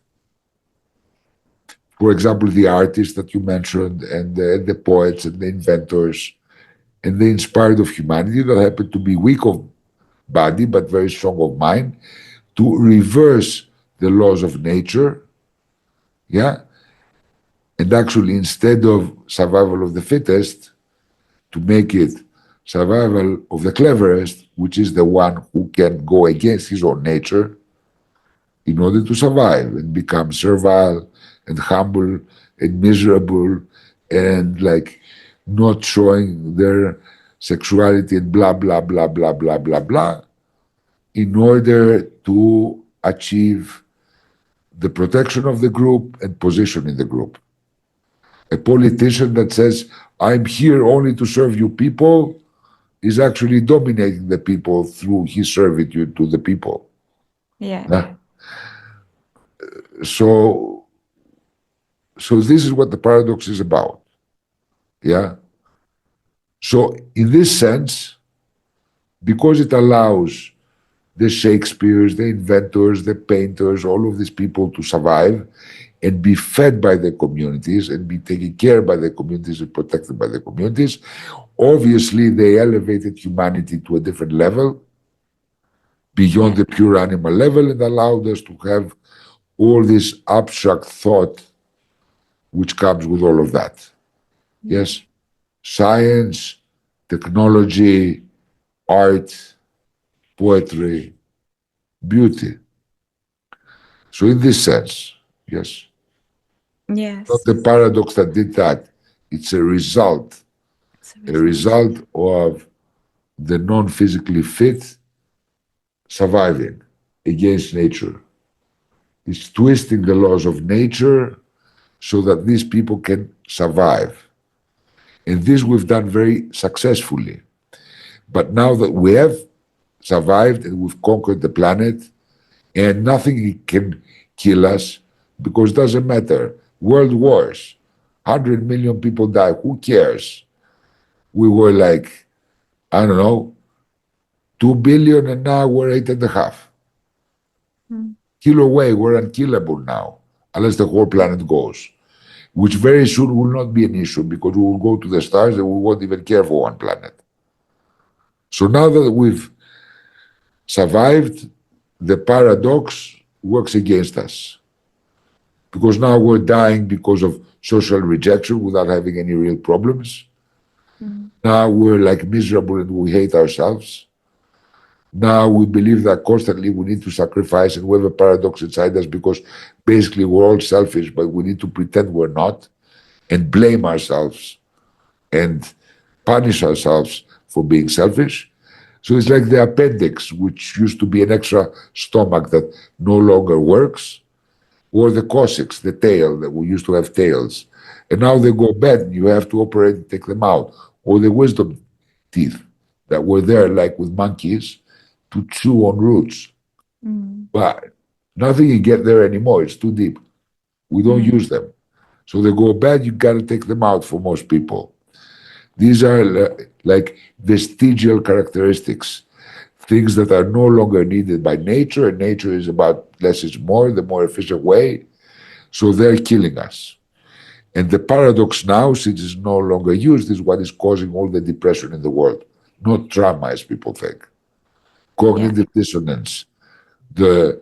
For example, the artists that you mentioned, and the poets and the inventors and the inspired of humanity that happen to be weak of body but very strong of mind, to reverse the laws of nature, yeah, and actually instead of survival of the fittest, to make it survival of the cleverest, which is the one who can go against his own nature in order to survive and become servile and humble and miserable and like not showing their sexuality and blah blah blah blah blah blah blah in order to achieve the protection of the group and position in the group. A politician that says, I'm here only to serve you people, is actually dominating the people through his servitude to the people.
Yeah.
Yeah? So, so this is what the paradox is about. Yeah. So in this sense, because it allows the Shakespeares, the inventors, the painters, all of these people to survive and be fed by the communities and be taken care by the communities and protected by the communities, obviously they elevated humanity to a different level beyond the pure animal level and allowed us to have all this abstract thought which comes with all of that. Yes, science, technology, art, poetry, beauty. So in this sense, yes, not
Yes.
the paradox that did that. It's a result
It's
a result of the non-physically fit surviving against nature. It's twisting the laws of nature so that these people can survive. And this we've done very successfully. But now that we have survived and we've conquered the planet, and nothing can kill us because it doesn't matter. World wars, 100 million people die, who cares? We were like, I don't know, 2 billion and now we're 8.5. Kill away, we're unkillable now, unless the whole planet goes, which very soon will not be an issue because we will go to the stars and we won't even care for one planet. So now that we've survived, the paradox works against us because now we're dying because of social rejection without having any real problems. Now we're like miserable and we hate ourselves. Now we believe that constantly we need to sacrifice and we have a paradox inside us because basically we're all selfish, but we need to pretend we're not and blame ourselves and punish ourselves for being selfish. So it's like the appendix, which used to be an extra stomach that no longer works, or the coccyx, the tail, that we used to have tails. And now they go bad and you have to operate and take them out, or the wisdom teeth that were there, like with monkeys, to chew on roots. But nothing you get there anymore. It's too deep. We don't use them. So they go bad, you got to take them out for most people. These are like vestigial characteristics, things that are no longer needed by nature, and nature is about less is more, the more efficient way. So they're killing us. And the paradox now, since it's no longer used, is what is causing all the depression in the world. Not trauma, as people think. Cognitive dissonance, the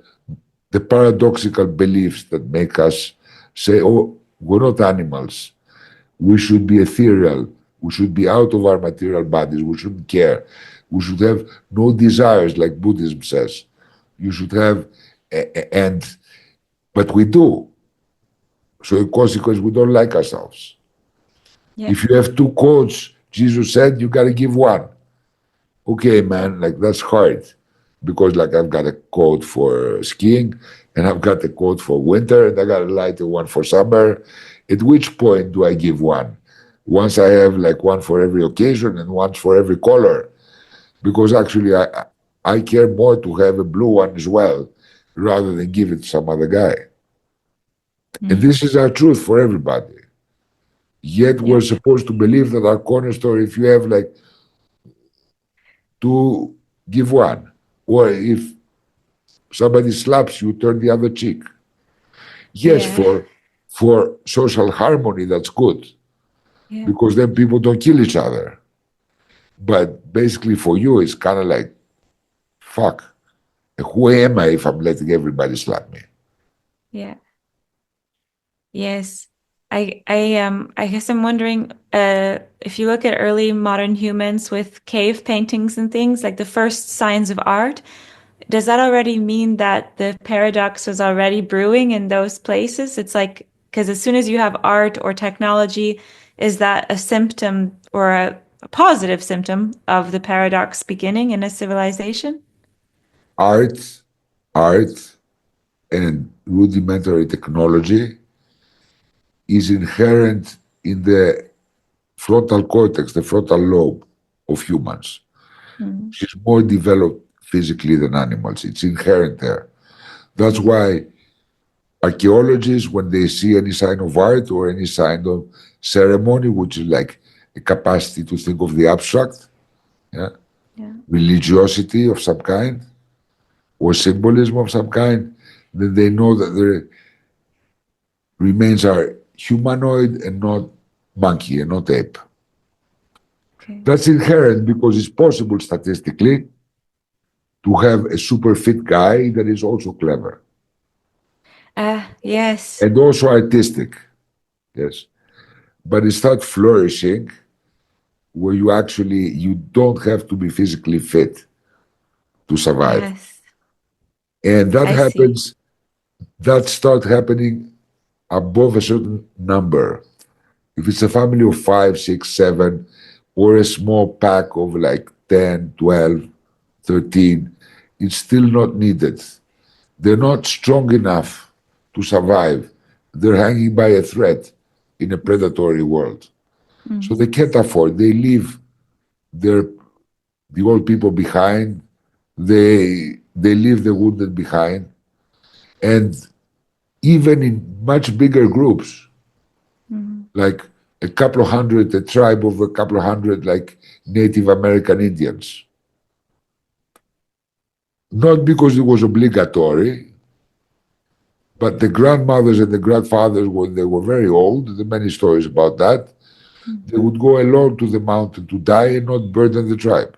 paradoxical beliefs that make us say, oh, we're not animals. We should be ethereal. We should be out of our material bodies. We shouldn't care. We should have no desires, like Buddhism says. You should have, but we do. So in consequence, we don't like ourselves. If you have two coats, Jesus said, you got to give one. Okay, man, like that's hard because like I've got a coat for skiing and I've got a coat for winter and I got a lighter one for summer. At which point do I give one? Once I have like one for every occasion and one for every color, because actually I care more to have a blue one as well rather than give it to some other guy. And this is our truth for everybody. Yet we're supposed to believe that our corner store, if you have like two, give one. Or if somebody slaps you, turn the other cheek. Yes, For social harmony, that's good,
Yeah.
because then people don't kill each other. But basically, for you, it's kind of like, fuck, who am I if I'm letting everybody slap me?
Yeah. Yes. I guess I'm wondering if you look at early modern humans with cave paintings and things, like the first signs of art, does that already mean that the paradox was already brewing in those places? It's like, because as soon as you have art or technology, is that a symptom or a positive symptom of the paradox beginning in a civilization?
Art, art, and rudimentary technology is inherent in the frontal cortex, the frontal lobe of humans.
Mm.
It's more developed physically than animals. It's inherent there. That's why archaeologists, when they see any sign of art or any sign of ceremony, which is like a capacity to think of the abstract, yeah,
Yeah.
religiosity of some kind, or symbolism of some kind, then they know that the remains are humanoid and not monkey and not ape.
Okay.
That's inherent because it's possible statistically to have a super fit guy that is also clever
Ah, yes.
and also artistic. Yes. But it starts flourishing where you don't have to be physically fit to survive.
Yes.
And that
I see.
happens, that starts happening above a certain number. If it's a family of 5, 6, 7, or a small pack of like 10, 12, 13, it's still not needed. They're not strong enough to survive. They're hanging by a thread in a predatory world. So
Mm.
they can't afford. They leave their the old people behind. They leave the wounded behind. And even in much bigger groups,
Mm.
like a couple of hundred, a tribe of a couple of hundred, like Native American Indians. Not because it was obligatory, but the grandmothers and the grandfathers, when they were very old, there are many stories about that,
Mm.
they would go alone to the mountain to die and not burden the tribe.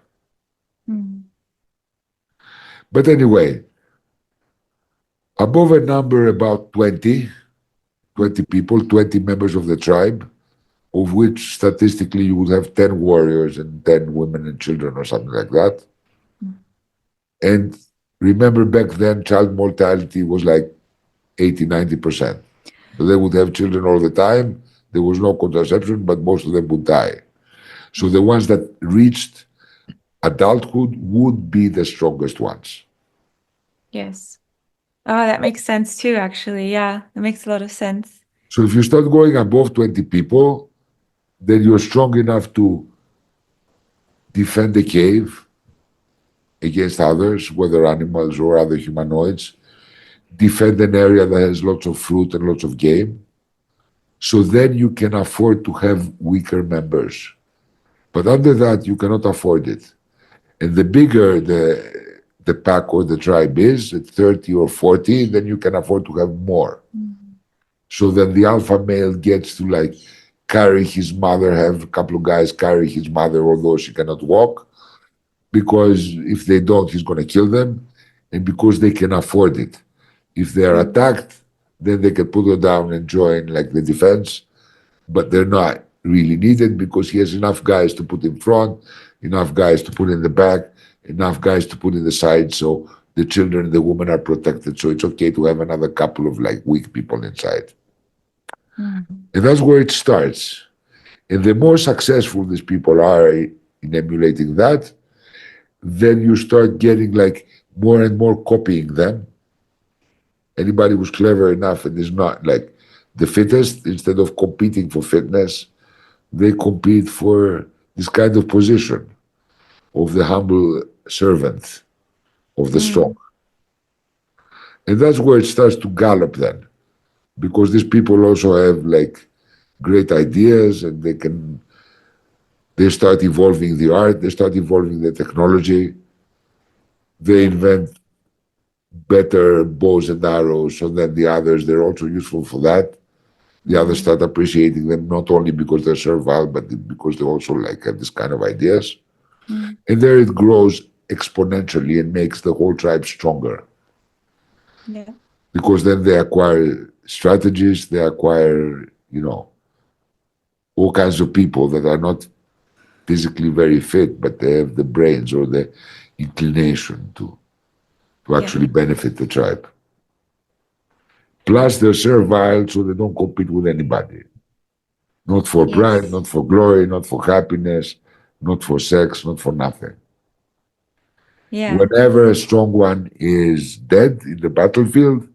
Mm.
But anyway, above a number about 20 people, 20 members of the tribe, of which statistically you would have 10 warriors and 10 women and children or something like that.
Mm.
And remember back then, child mortality was like 80, 90%. So they would have children all the time. There was no contraception, but most of them would die. So the ones that reached adulthood would be the strongest ones.
Yes. Oh, that makes sense too, actually. Yeah, that makes a lot of sense.
So if you start going above 20 people, then you're strong enough to defend the cave against others, whether animals or other humanoids, defend an area that has lots of fruit and lots of game. So then you can afford to have weaker members. But under that, you cannot afford it. And the bigger the pack or the tribe is, at 30 or 40, then you can afford to have more.
Mm.
So then the alpha male gets to like carry his mother, have a couple of guys carry his mother, although she cannot walk, because if they don't, he's going to kill them, and because they can afford it. If they are
Mm.
attacked, then they can put her down and join like the defense, but they're not really needed because he has enough guys to put in front, enough guys to put in the back, enough guys to put in the side, so the children and the women are protected. So it's okay to have another couple of like weak people inside.
Mm.
And that's where it starts. And the more successful these people are in emulating that, then you start getting like more and more copying them. Anybody who's clever enough and is not like the fittest, instead of competing for fitness, they compete for this kind of position of the humble servant of the strong.
Mm.
And that's where it starts to gallop then, because these people also have like great ideas and they start evolving the art, they start evolving the technology, they
Yeah.
invent better bows and arrows so that the others, they're also useful for that. The others start appreciating them not only because they're servile, but because they also like have this kind of ideas.
Mm.
And there it grows exponentially and makes the whole tribe stronger
Yeah.
because then they acquire strategies, they acquire, all kinds of people that are not physically very fit, but they have the brains or the inclination to
Yeah.
actually benefit the tribe. Plus, they're servile, so they don't compete with anybody. Not for pride,
Yes.
not for glory, not for happiness, not for sex, not for nothing.
Yeah.
Whenever a strong one is dead in the battlefield,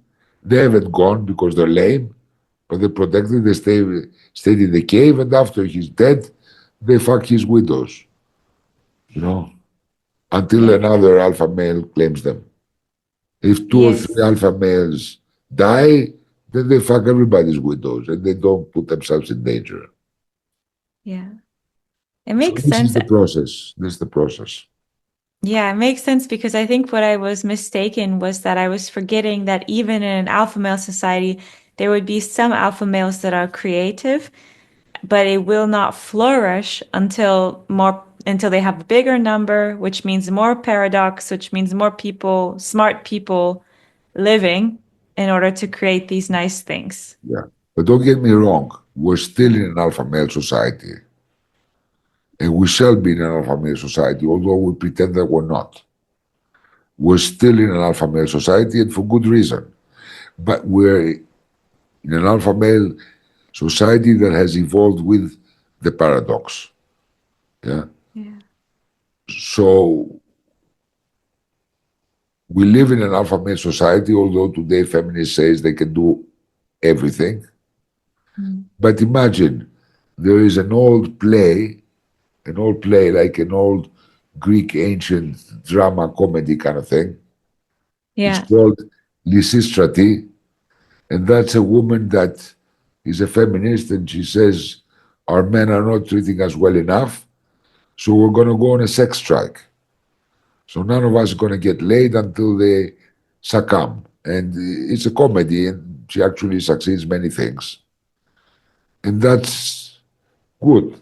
they haven't gone because they're lame, but they're protected. They stayed in the cave, and after he's dead, they fuck his widows, you know, until
Yeah.
another alpha male claims them. If two or three
Yes.
alpha males die, then they fuck everybody's widows and they don't put themselves in danger.
Yeah. It
So
makes
this is
sense.
the process. This is the process.
Yeah, it makes sense because I think what I was mistaken was that I was forgetting that even in an alpha male society, there would be some alpha males that are creative, but it will not flourish until they have a bigger number, which means more paradox, which means more people, smart people living in order to create these nice things.
Yeah. But don't get me wrong, we're still in an alpha male society. And we shall be in an alpha male society, although we pretend that we're not. We're still in an alpha male society and for good reason. But we're in an alpha male society that has evolved with the paradox. Yeah.
Yeah.
So we live in an alpha male society, although today feminists says they can do everything.
Mm.
But imagine there is an old play like an old Greek ancient drama comedy kind of thing. It's
Yeah.
called Lysistrati, and that's a woman that is a feminist, and she says our men are not treating us well enough, so we're going to go on a sex strike. So none of us are going to get laid until they succumb. And it's a comedy, and she actually succeeds many things. And that's good.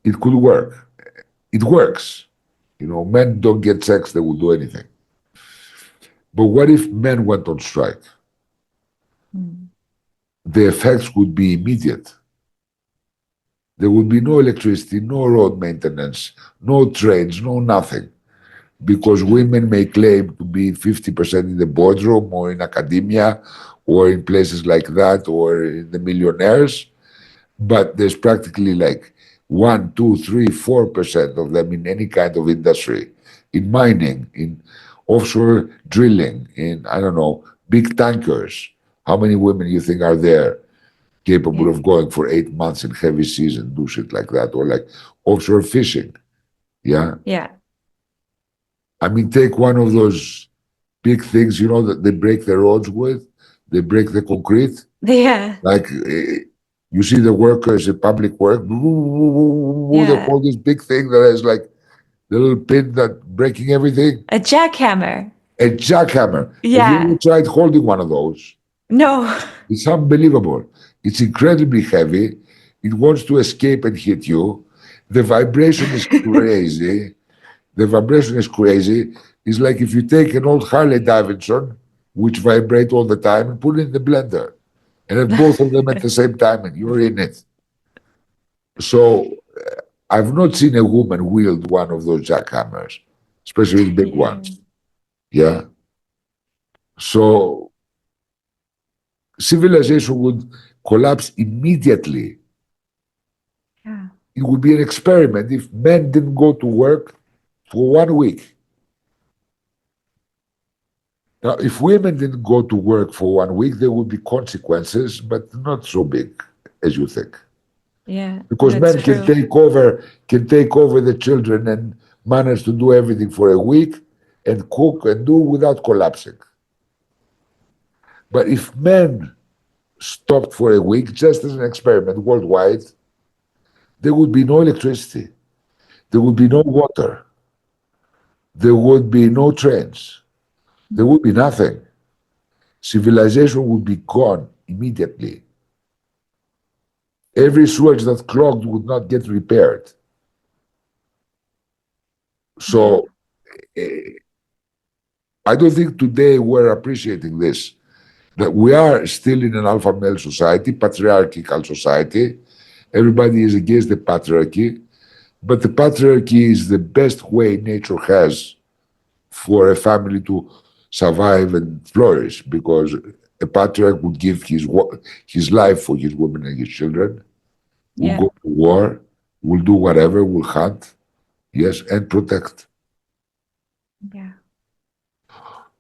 It could work. It works. Men don't get sex, they will do anything. But what if men went on strike?
Mm.
The effects would be immediate. There would be no electricity, no road maintenance, no trains, no nothing. Because women may claim to be 50% in the boardroom or in academia or in places like that or in the millionaires, but there's practically like 1, 2, 3, 4% of them in any kind of industry, in mining, in offshore drilling, in, I don't know, big tankers. How many women you think are there capable
Yeah.
of going for 8 months in heavy seas and do shit like that? Or like offshore fishing. Yeah.
Yeah.
I mean, take one of those big things, that they break the roads with, they break the concrete.
Yeah.
Like you see the workers in public work, they
Yeah.
hold this big thing that has like the little pin that breaking everything.
A jackhammer.
A jackhammer. Have you ever
Yeah.
tried holding one of those?
No.
It's unbelievable. It's incredibly heavy. It wants to escape and hit you. The vibration is crazy. The vibration is crazy. It's like if you take an old Harley Davidson, which vibrate all the time, and put it in the blender, and have both of them at the same time, and you're in it. So I've not seen a woman wield one of those jackhammers, especially the big
Yeah.
ones. Yeah. So civilization would collapse immediately.
Yeah.
It would be an experiment if men didn't go to work for 1 week. Now, if women didn't go to work for 1 week, there would be consequences, but not so big as you think.
Yeah.
Because
That's
men
true.
can take over the children and manage to do everything for a week and cook and do without collapsing. But if men stopped for a week, just as an experiment worldwide, there would be no electricity, there would be no water, there would be no trains, there would be nothing. Civilization would be gone immediately. Every switch that clogged would not get repaired.
Yeah.
So I don't think today we're appreciating this, that we are still in an alpha male society, patriarchal society. Everybody is against the patriarchy, but the patriarchy is the best way nature has for a family to survive and flourish, because a patriarch would give his life for his women and his children, will
Yeah.
go to war, will do whatever, will hunt, yes, and protect.
Yeah.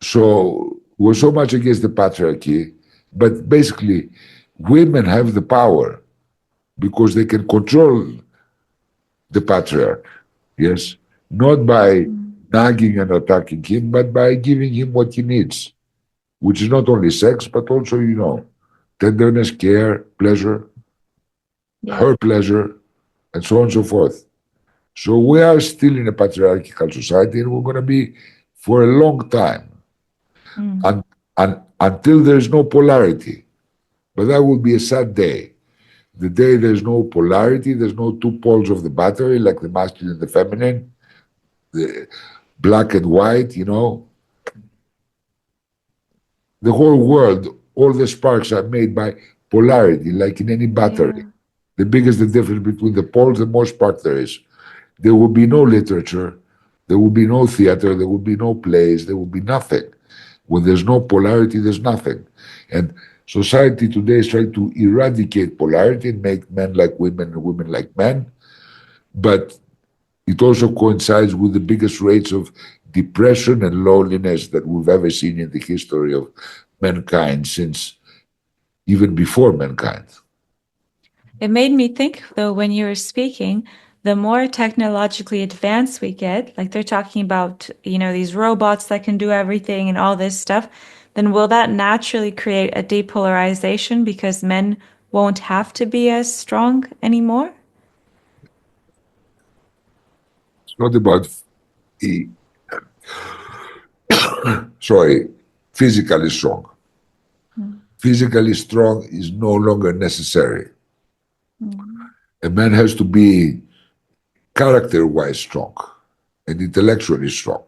So we're so much against the patriarchy, but basically, women have the power because they can control the patriarch, yes, not by
Mm.
nagging and attacking him, but by giving him what he needs, which is not only sex, but also, tenderness, care, pleasure,
Yeah.
her pleasure, and so on and so forth. So we are still in a patriarchal society, and we're going to be for a long time,
Mm.
and, until there's no polarity. But that will be a sad day. The day there's no polarity, there's no two poles of the battery, like the masculine and the feminine, the black and white, the whole world, all the sparks are made by polarity, like in any battery.
Yeah.
The bigger the difference between the poles, the more spark there is. There will be no literature, there will be no theater, there will be no plays, there will be nothing. When there's no polarity, there's nothing. And society today is trying to eradicate polarity and make men like women and women like men. But it also coincides with the biggest rates of depression and loneliness that we've ever seen in the history of mankind, since even before mankind.
It made me think, though, when you were speaking, the more technologically advanced we get, like they're talking about, these robots that can do everything and all this stuff, then will that naturally create a depolarization because men won't have to be as strong anymore?
It's not about, e- sorry, physically strong.
Mm.
Physically strong is no longer necessary.
Mm.
A man has to be character-wise strong and intellectually strong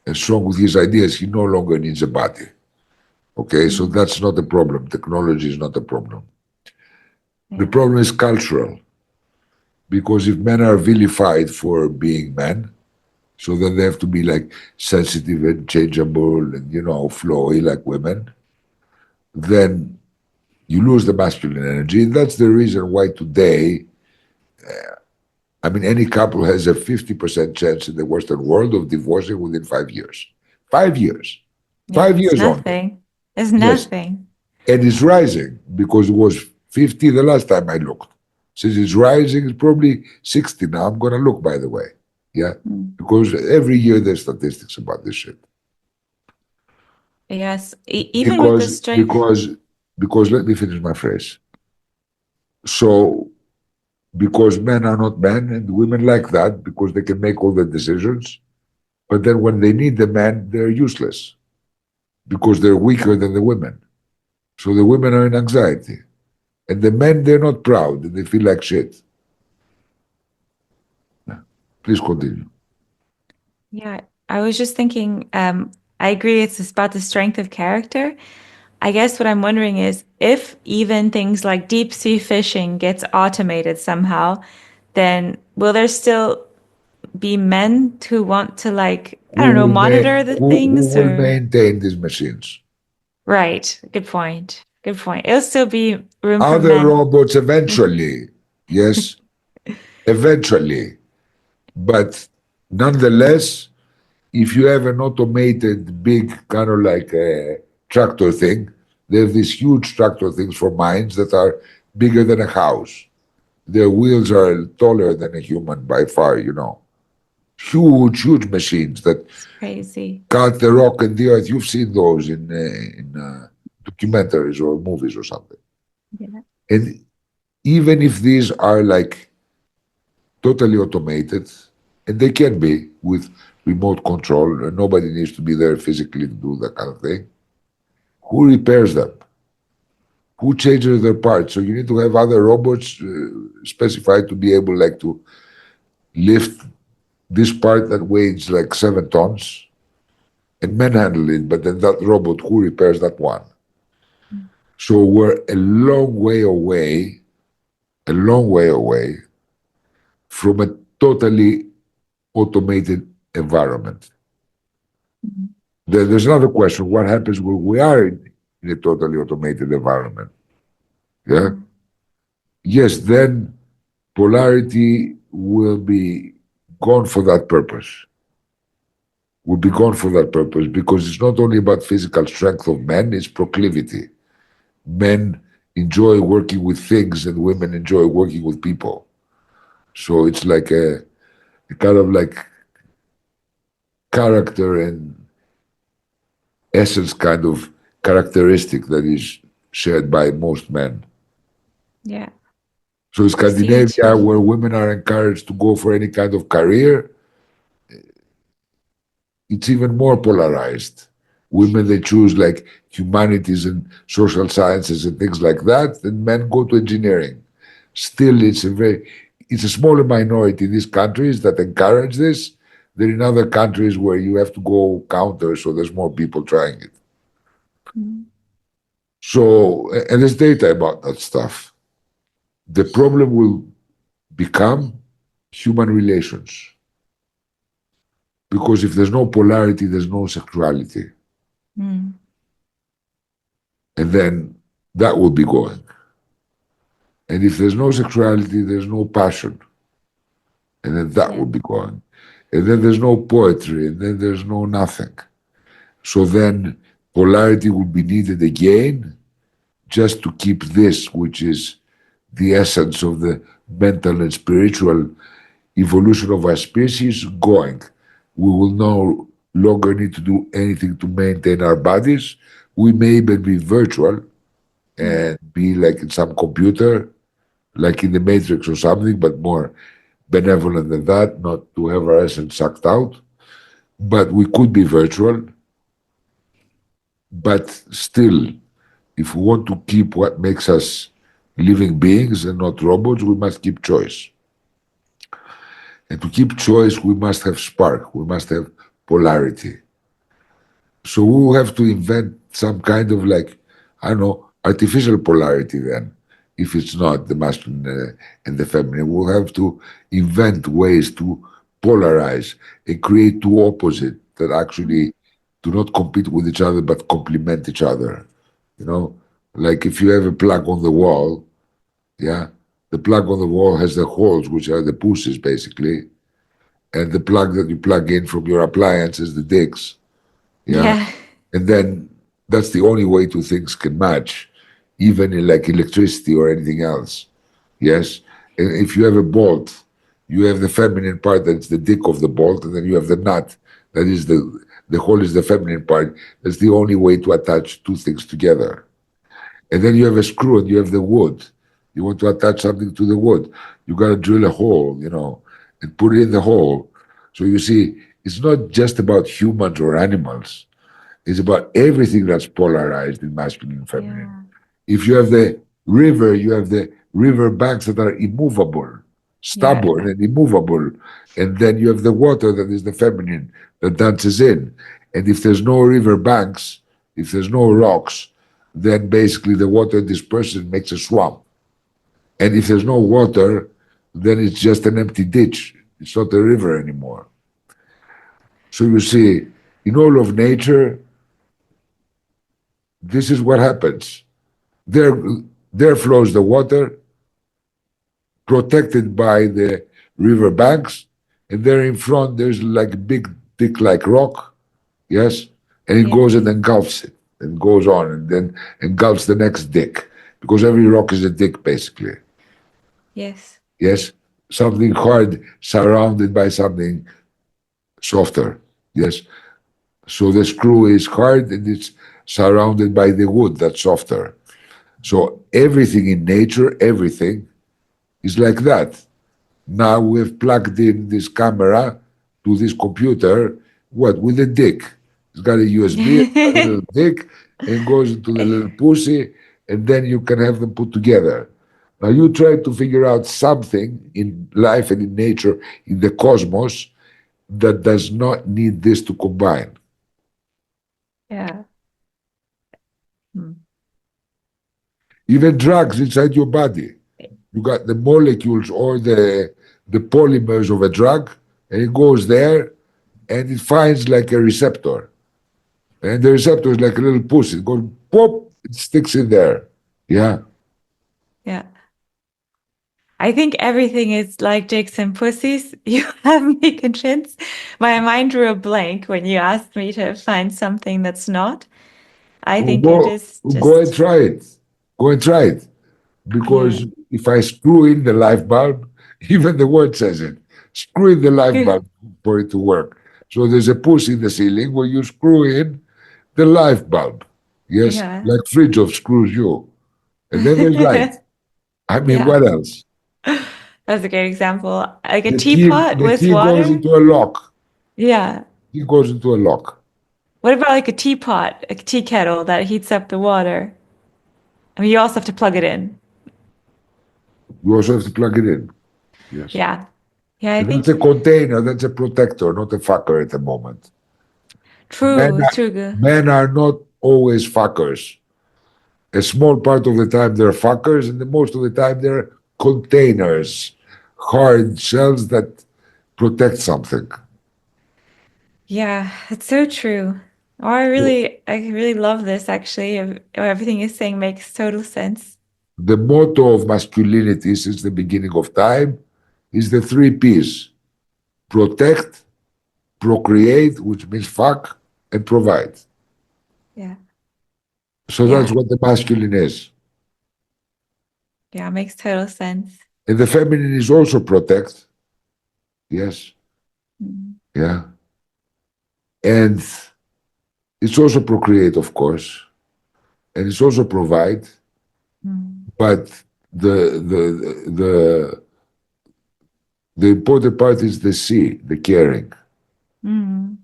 and strong with his ideas. He no longer needs a body. Okay, so
Mm.
that's not a problem. Technology is not a problem. The
Yeah.
problem is cultural, because if men are vilified for being men, so then they have to be like sensitive and changeable and, flowy like women, then you lose the masculine energy. And that's the reason why today, any couple has a 50% chance in the Western world of divorcing within 5 years. 5 years.
Yeah.
Five
It's
years only.
nothing. It's
Yes.
nothing.
And it's rising, because it was 50 the last time I looked. Since it's rising, it's probably 60 now. I'm going to look, by the way. Yeah.
Mm.
Because every year there's statistics about this shit.
Yes. Even with the
Because,
strength.
because, because, let me finish my phrase. So, because men are not men and women like that, because they can make all the decisions, but then when they need the men, they're useless because they're weaker than the women. So the women are in anxiety. And the men, they're not proud and they feel like shit. Please continue.
Yeah. I was just thinking, I agree it's about the strength of character. I guess what I'm wondering is if even things like deep sea fishing gets automated somehow, then will there still be men who want to, like, I don't know, monitor the
Who
things
will
or
maintain these machines?
right. Good point. Good point. It'll still be room for
Other
men.
robots eventually, yes, eventually. But nonetheless, if you have an automated big kind of like a tractor thing, there's these huge tractor things for mines that are bigger than a house. Their wheels are taller than a human by far. Huge, huge machines that
It's crazy.
cut the rock and the earth. You've seen those in documentaries or movies or something.
Yeah.
And even if these are like totally automated, and they can be with remote control, and nobody needs to be there physically to do that kind of thing, who repairs them? Who changes their parts? So you need to have other robots specified to be able like to lift this part that weighs like 7 tons and manhandle it, but then that robot, who repairs that one? So we're a long way away from a totally automated environment. There's another question: what happens when we are in a totally automated environment? Yeah. Yes, then polarity will be gone for that purpose. Will be gone for that purpose because it's not only about physical strength of men; it's proclivity. Men enjoy working with things, and women enjoy working with people. So it's like a kind of like character and essence kind of characteristic that is shared by most men.
Yeah.
So in
I see each
Scandinavia, where women are encouraged to go for any kind of career, it's even more polarized. Women, they choose like humanities and social sciences and things like that, and men go to engineering. Still, it's a smaller minority in these countries that encourage this. There are in other countries where you have to go counter, so there's more people trying it. So, and there's data about that stuff. The problem will become human relations. Because if there's no polarity, there's no sexuality. And then that will be going. And if there's no sexuality, there's no passion. And then that will be going. And then there's no poetry, and then there's no nothing. So then polarity will be needed again just to keep this, which is the essence of the mental and spiritual evolution of our species, going. We will no longer need to do anything to maintain our bodies. We may even be virtual and be like in some computer, like in the Matrix or something, but more benevolent than that, not to have our essence sucked out. But we could be virtual. But still, if we want to keep what makes us living beings and not robots, we must keep choice. And to keep choice, we must have spark, we must have polarity. So we will have to invent some kind of like, I don't know, artificial polarity then, if it's not the masculine and the feminine. We'll have to invent ways to polarize and create two opposites that actually do not compete with each other but complement each other. You know, like if you have a plug on the wall, yeah, the plug on the wall has the holes, which are the pushes basically, and the plug that you plug in from your appliance is the dicks. Yeah.
Yeah.
And then that's the only way two things can match, even in like electricity or anything else. Yes. And if you have a bolt, you have the feminine part that's the dick of the bolt, and then you have the nut that is the hole is the feminine part. That's the only way to attach two things together. And then you have a screw and you have the wood. You want to attach something to the wood. You got to drill a hole, you know, and put it in the hole. So you see, it's not just about humans or animals. It's about everything that's polarized in masculine and feminine. If you have the river, you have the river banks that are immovable, stubborn and immovable. And then you have the water that is the feminine that dances in. And if there's no river banks, if there's no rocks, then basically the water dispersion makes a swamp. And if there's no water, then it's just an empty ditch. It's not a river anymore. So you see, in all of nature, this is what happens. There flows the water, protected by the river banks, and there in front there's like a big dick like rock, yes, and it goes and engulfs it, and goes on, and then engulfs the next dick, because every rock is a dick basically.
Yes.
Yes, something hard surrounded by something softer. Yes, so the screw is hard and it's surrounded by the wood that's softer. So everything in nature, everything is like that. Now we've plugged in this camera to this computer, what, with a dick. It's got a USB, it's got a little dick, and goes into the little pussy, and then you can have them put together. Now you try to figure out something in life and in nature, in the cosmos, that does not need this to combine.
Yeah. Hmm.
Even drugs inside your body. You got the molecules or the polymers of a drug, and it goes there and it finds like a receptor. And the receptor is like a little pussy. It goes pop, it sticks in there. Yeah.
Yeah. I think everything is like dicks and pussies. You have me convinced. My mind drew a blank when you asked me to find something that's not. I
Well,
think it is
go and
just,
try it. Go and try it.
yeah.
Because if I screw in the light bulb, even the word says it, screw in the light bulb for it to work. So there's a push in the ceiling where you screw in the light bulb. Yes,
Yeah.
like Fridtjof screws you. And then there's light. I mean,
Yeah.
what else?
That's a great example. Like a
The
teapot
the
with
key goes
water.
into a lock.
Yeah.
Key goes into a lock.
What about like a teapot, a tea kettle that heats up the water? I mean, you also have to plug it in.
You also have to plug it in. Yes.
Yeah. Yeah, I
And that's
think
a container, that's a protector, not a fucker at the moment. Men
true,
are,
true. Good.
men are not always fuckers. A small part of the time they're fuckers, and the most of the time they're containers, hard shells that protect something.
Yeah, it's so true. Oh, I really love this actually. Everything you're saying makes total sense.
The motto of masculinity since the beginning of time is the three P's: protect, procreate, which means fuck, and provide.
Yeah.
So that's
Yeah.
what the masculine is.
Yeah, makes total sense.
And the feminine is also protect, yes,
Mm.
yeah. And it's also procreate, of course, and it's also provide,
Mm.
but the the the the important part is the C, the caring
Mm.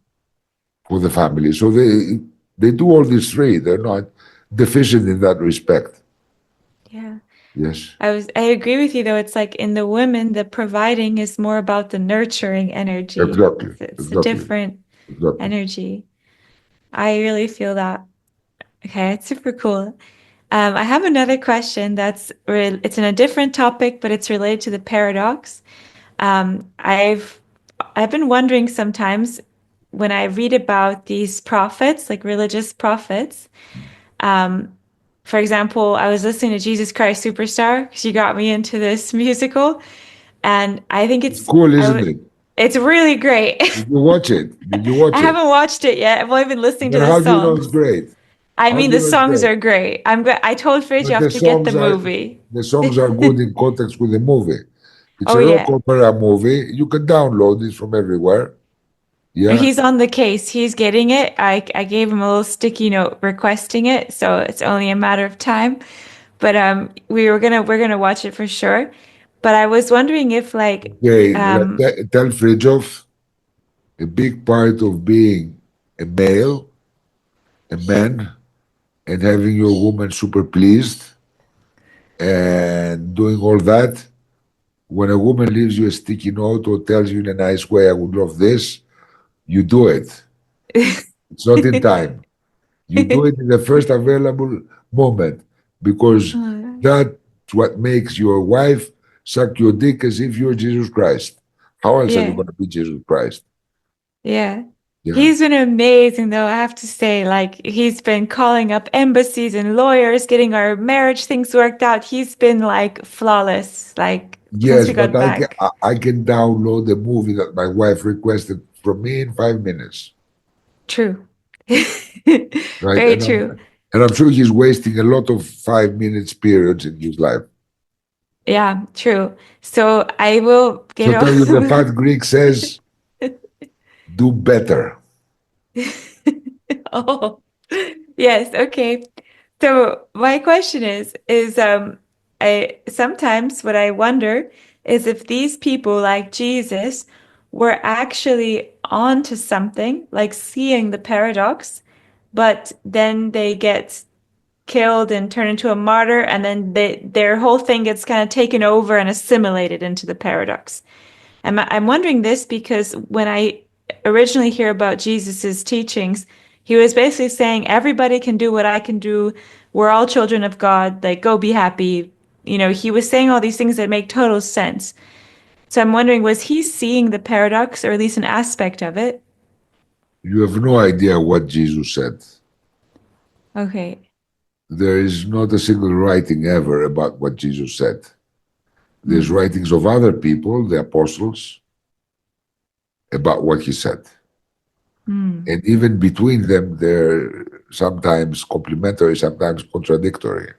for the family. So they do all these three. They're not deficient in that respect.
Yeah.
Yes,
I agree with you though. It's like in the women, the providing is more about the nurturing energy.
exactly,
It's a
exactly,
different
exactly.
energy. I really feel that. Okay, it's super cool. I have another question it's in a different topic, but it's related to the paradox. Um, I've I've been wondering sometimes when I read about these prophets, like religious prophets. Um, for example, I was listening to Jesus Christ Superstar because you got me into this musical, and I think
It's cool, isn't it?
it's really great.
Did you watch it? Did you
I
watch it?
haven't watched it yet. I've only been listening to
Then
the
how do you know it's
songs.
great?
I
How
mean,
do you
the
know it's
songs
great?
are great. I told Fridge you
But
have to get the movie.
the songs are good in context with the movie. It's
Oh
a rock
yeah.
opera movie. You can download it from everywhere. Yeah.
He's on the case. He's getting it. I gave him a little sticky note requesting it, so it's only a matter of time. But we're gonna watch it for sure. But I was wondering if like
Okay.
um
Tell Fridjof a big part of being a male, a man, and having your woman super pleased and doing all that. When a woman leaves you a sticky note or tells you in a nice way, I would love this, you do it. It's not in time. You do it in the first available moment because that's what makes your wife suck your dick as if you're Jesus Christ. How else are you
yeah.
going to be Jesus Christ?
Yeah.
Yeah.
He's been amazing though, I have to say. Like he's been calling up embassies and lawyers, getting our marriage things worked out. He's been like flawless, like since
Yes,
we
but
got back.
I can download the movie that my wife requested from me in 5 minutes,
True.
right?
Very true.
And I'm sure he's wasting a lot of 5 minutes periods in his life.
Yeah, true. So I will get
So tell you the fat
on.
Greek says, do better.
Oh, yes. Okay. So my question is I sometimes what I wonder is if these people like Jesus were actually onto something, like seeing the paradox, but then they get killed and turned into a martyr, and then their whole thing gets kind of taken over and assimilated into the paradox. And I'm wondering this because when I originally hear about Jesus's teachings, he was basically saying everybody can do what I can do. We're all children of God. Like, go be happy. You know, he was saying all these things that make total sense. So I'm wondering, was he seeing the paradox, or at least an aspect of it?
You have no idea what Jesus said.
Okay.
There is not a single writing ever about what Jesus said. There's writings of other people, the apostles, about what he said. And even between them, they're sometimes complementary, sometimes contradictory.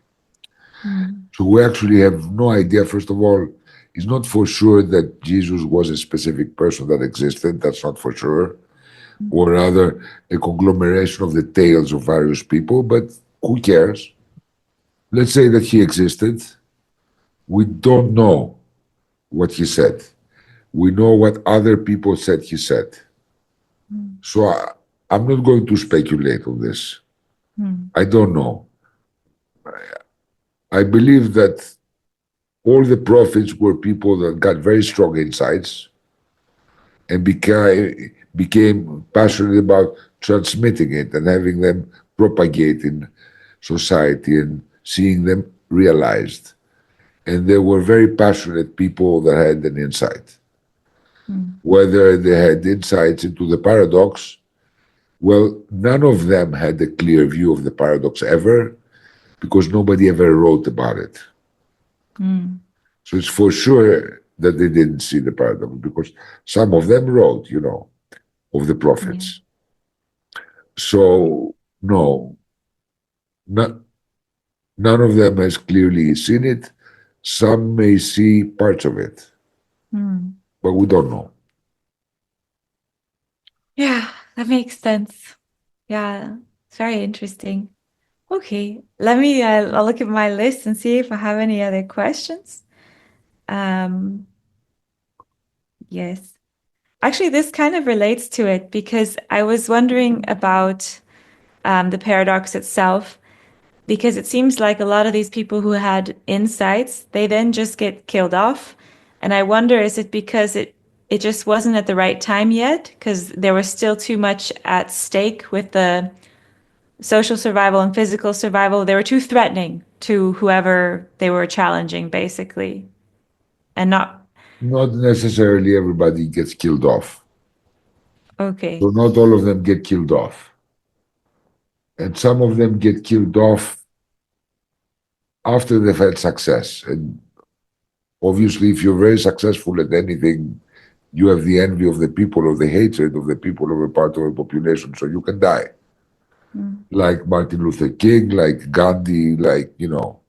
So we actually have no idea. First of all, it's not for sure that Jesus was a specific person that existed. That's not for sure. Or rather, a conglomeration of the tales of various people, but who cares? Let's say that he existed. We don't know what he said. We know what other people said he said. So I'm not going to speculate on this. I don't know. I believe that all the prophets were people that got very strong insights and became passionate about transmitting it and having them propagate in society and seeing them realized. And they were very passionate people that had an insight. Whether they had insights into the paradox, well, none of them had a clear view of the paradox ever because nobody ever wrote about it. So it's for sure that they didn't see the paradox because some of them wrote, you know, of the prophets. So, no, not, none of them has clearly seen it. Some may see parts of it, but we don't know.
Yeah, that makes sense. Yeah, it's very interesting. Okay, let me I'll look at my list and see if I have any other questions. Um, yes. Actually, this kind of relates to it because I was wondering about the paradox itself, because it seems like a lot of these people who had insights, they then just get killed off. And I wonder, is it because it just wasn't at the right time yet? Because there was still too much at stake with the social survival and physical survival. They were too threatening to whoever they were challenging, basically. And not,
Not necessarily everybody gets killed off.
okay.
So not all of them get killed off. And some of them get killed off after they've had success. And obviously, if you're very successful at anything, you have the envy of the people or the hatred of the people of a part of a population, so you can die. Like Martin Luther King, like Gandhi, like, you know,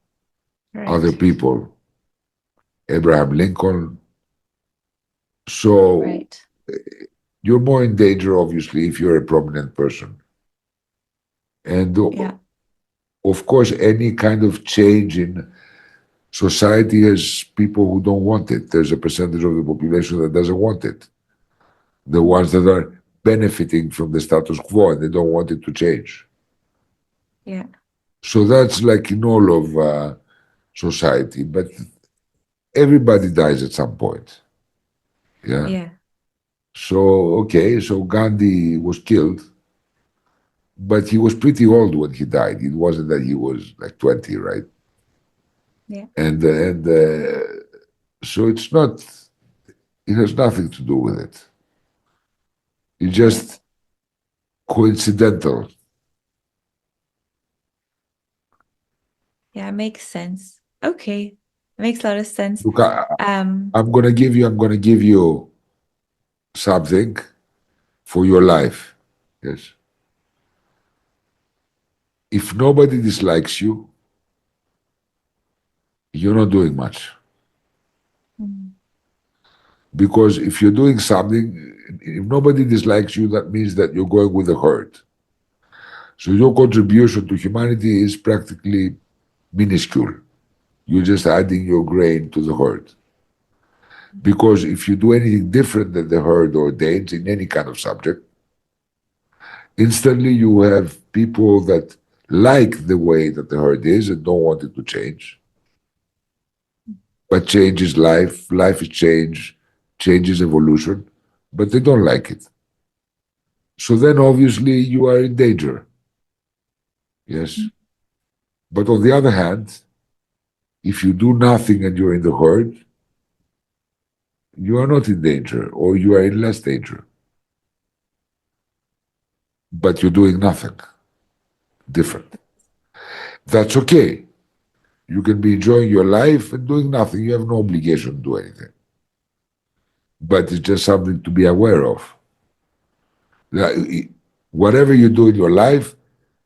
other
Right.
people, Abraham Lincoln. So
Right.
you're more in danger, obviously, if you're a prominent person. And
Yeah.
of course, any kind of change in society has people who don't want it. There's a percentage of the population that doesn't want it. The ones that are benefiting from the status quo and they don't want it to change.
Yeah.
So that's like in all of society, but everybody dies at some point. Yeah.
Yeah.
So, okay, so Gandhi was killed, but he was pretty old when he died. It wasn't that he was like 20, right?
Yeah.
And so it's not, it has nothing to do with it. It's
Yeah.
just coincidental.
Yeah. Makes sense. Okay. Makes a lot of sense.
Look,
Um,
I'm gonna give you something for your life. Yes. If nobody dislikes you, you're not doing much. Because if you're doing something, if nobody dislikes you, that means that you're going with the herd. So your contribution to humanity is practically minuscule. You're just adding your grain to the herd. Because if you do anything different than the herd ordains in any kind of subject, instantly you have people that like the way that the herd is and don't want it to change. But change is life, life is change is evolution, but they don't like it. So then obviously you are in danger. Yes. But on the other hand, if you do nothing and you're in the herd, you are not in danger or you are in less danger. But you're doing nothing different. That's okay. You can be enjoying your life and doing nothing. You have no obligation to do anything. But it's just something to be aware of. Whatever you do in your life,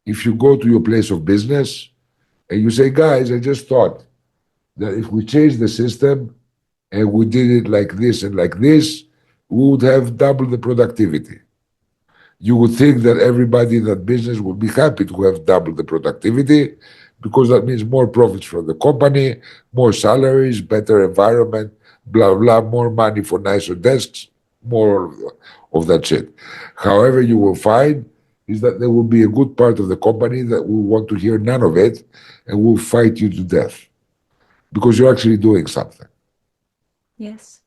if you go to your place of business and you say, guys, I just thought that if we change the system and we did it like this and like this, we would have double the productivity. You would think that everybody in that business would be happy to have double the productivity because that means more profits for the company, more salaries, better environment, blah, blah, more money for nicer desks, more of that shit. However, you will find is that there will be a good part of the company that will want to hear none of it and will fight you to death because you're actually doing something.
Yes.